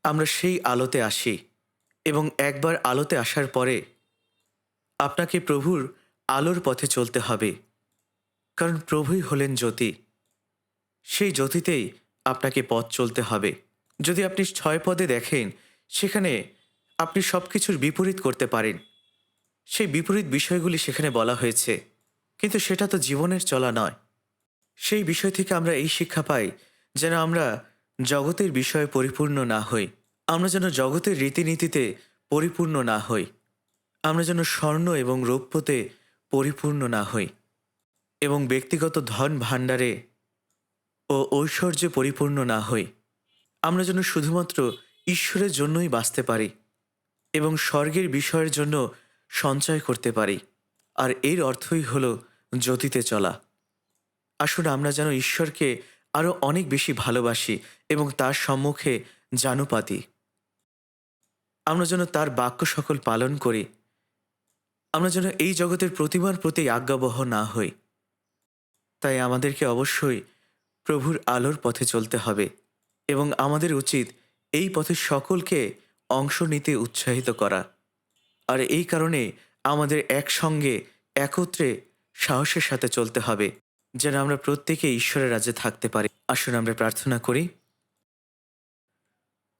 আমরা সেই আলোতে আসি, এবং একবার আলোতে আসার পরে আপনাকে প্রভুর আলোর পথে চলতে হবে, কারণ প্রভুই হলেন জ্যোতি। সেই জ্যোতিতেই আপনাকে পথ চলতে হবে। যদি আপনি 6 পদে দেখেন, সেখানে আপনি সব কিছুর বিপরীত করতে পারেন। সেই বিপরীত বিষয়গুলি সেখানে বলা হয়েছে, কিন্তু সেটা তো জীবনের চলা নয়। সেই বিষয় থেকে আমরা এই শিক্ষা পাই যেন আমরা জগতের বিষয়ে পরিপূর্ণ না হই, আমরা যেন জগতের রীতিনীতিতে পরিপূর্ণ না হই, আমরা যেন স্বর্ণ এবং রৌপ্যতে পরিপূর্ণ না হই, এবং ব্যক্তিগত ধন ভাণ্ডারে ও ঐশ্বর্যে পরিপূর্ণ না হই। আমরা যেন শুধুমাত্র ঈশ্বরের জন্যই বাঁচতে পারি এবং স্বর্গের বিষয়ের জন্য সঞ্চয় করতে পারি। আর এর অর্থই হলো জ্যোতিতে চলা। আসুন আমরা যেন ঈশ্বরকে আরও অনেক বেশি ভালোবাসি এবং তার সম্মুখে জানুপাতি। আমরা যেন তার বাক্য সকল পালন করি। আমরা যেন এই জগতের প্রতিমার প্রতি আজ্ঞাবহ না হই। তাই আমাদেরকে অবশ্যই প্রভুর আলোর পথে চলতে হবে এবং আমাদের উচিত এই পথে সকলকে অংশ নিতে উৎসাহিত করা। আর এই কারণে আমাদের একসঙ্গে একত্রে সাহসের সাথে চলতে হবে, যেন আমরা প্রত্যেকে ঈশ্বরের রাজ্যে থাকতে পারি। আসুন আমরা প্রার্থনা করি।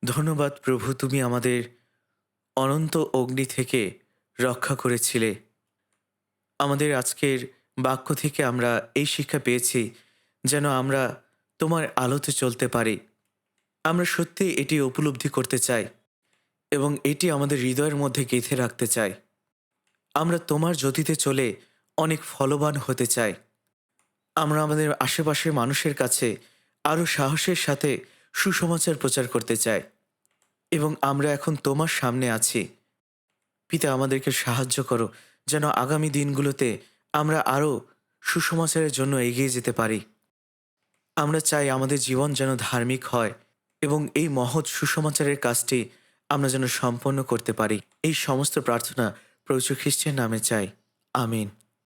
ধন্যবাদ প্রভু, তুমি আমাদের অনন্ত অগ্নি থেকে রক্ষা করেছিলে। আমাদের আজকের বাক্য থেকে আমরা এই শিক্ষা পেয়েছি যেন আমরা তোমার আলোতে চলতে পারি। আমরা সত্যিই এটি উপলব্ধি করতে চাই এবং এটি আমাদের হৃদয়ের মধ্যে গেঁথে রাখতে চাই। আমরা তোমার জ্যোতিতে চলে অনেক ফলবান হতে চাই। আমরা আমাদের আশেপাশের মানুষের কাছে আরও সাহসের সাথে সুসমাচার প্রচার করতে চাই এবং আমরা এখন তোমার সামনে আছি। পিতা, আমাদেরকে সাহায্য করো যেন আগামী দিনগুলোতে আমরা আরও সুসমাচারের জন্য এগিয়ে যেতে পারি। আমরা চাই আমাদের জীবন যেন ধার্মিক হয় এবং এই মহৎ সুসমাচারের কাজটি আমরা যেন সম্পন্ন করতে পারি। এই সমস্ত প্রার্থনা প্রভু যীশু খ্রিস্টের নামে চাই। আমিন।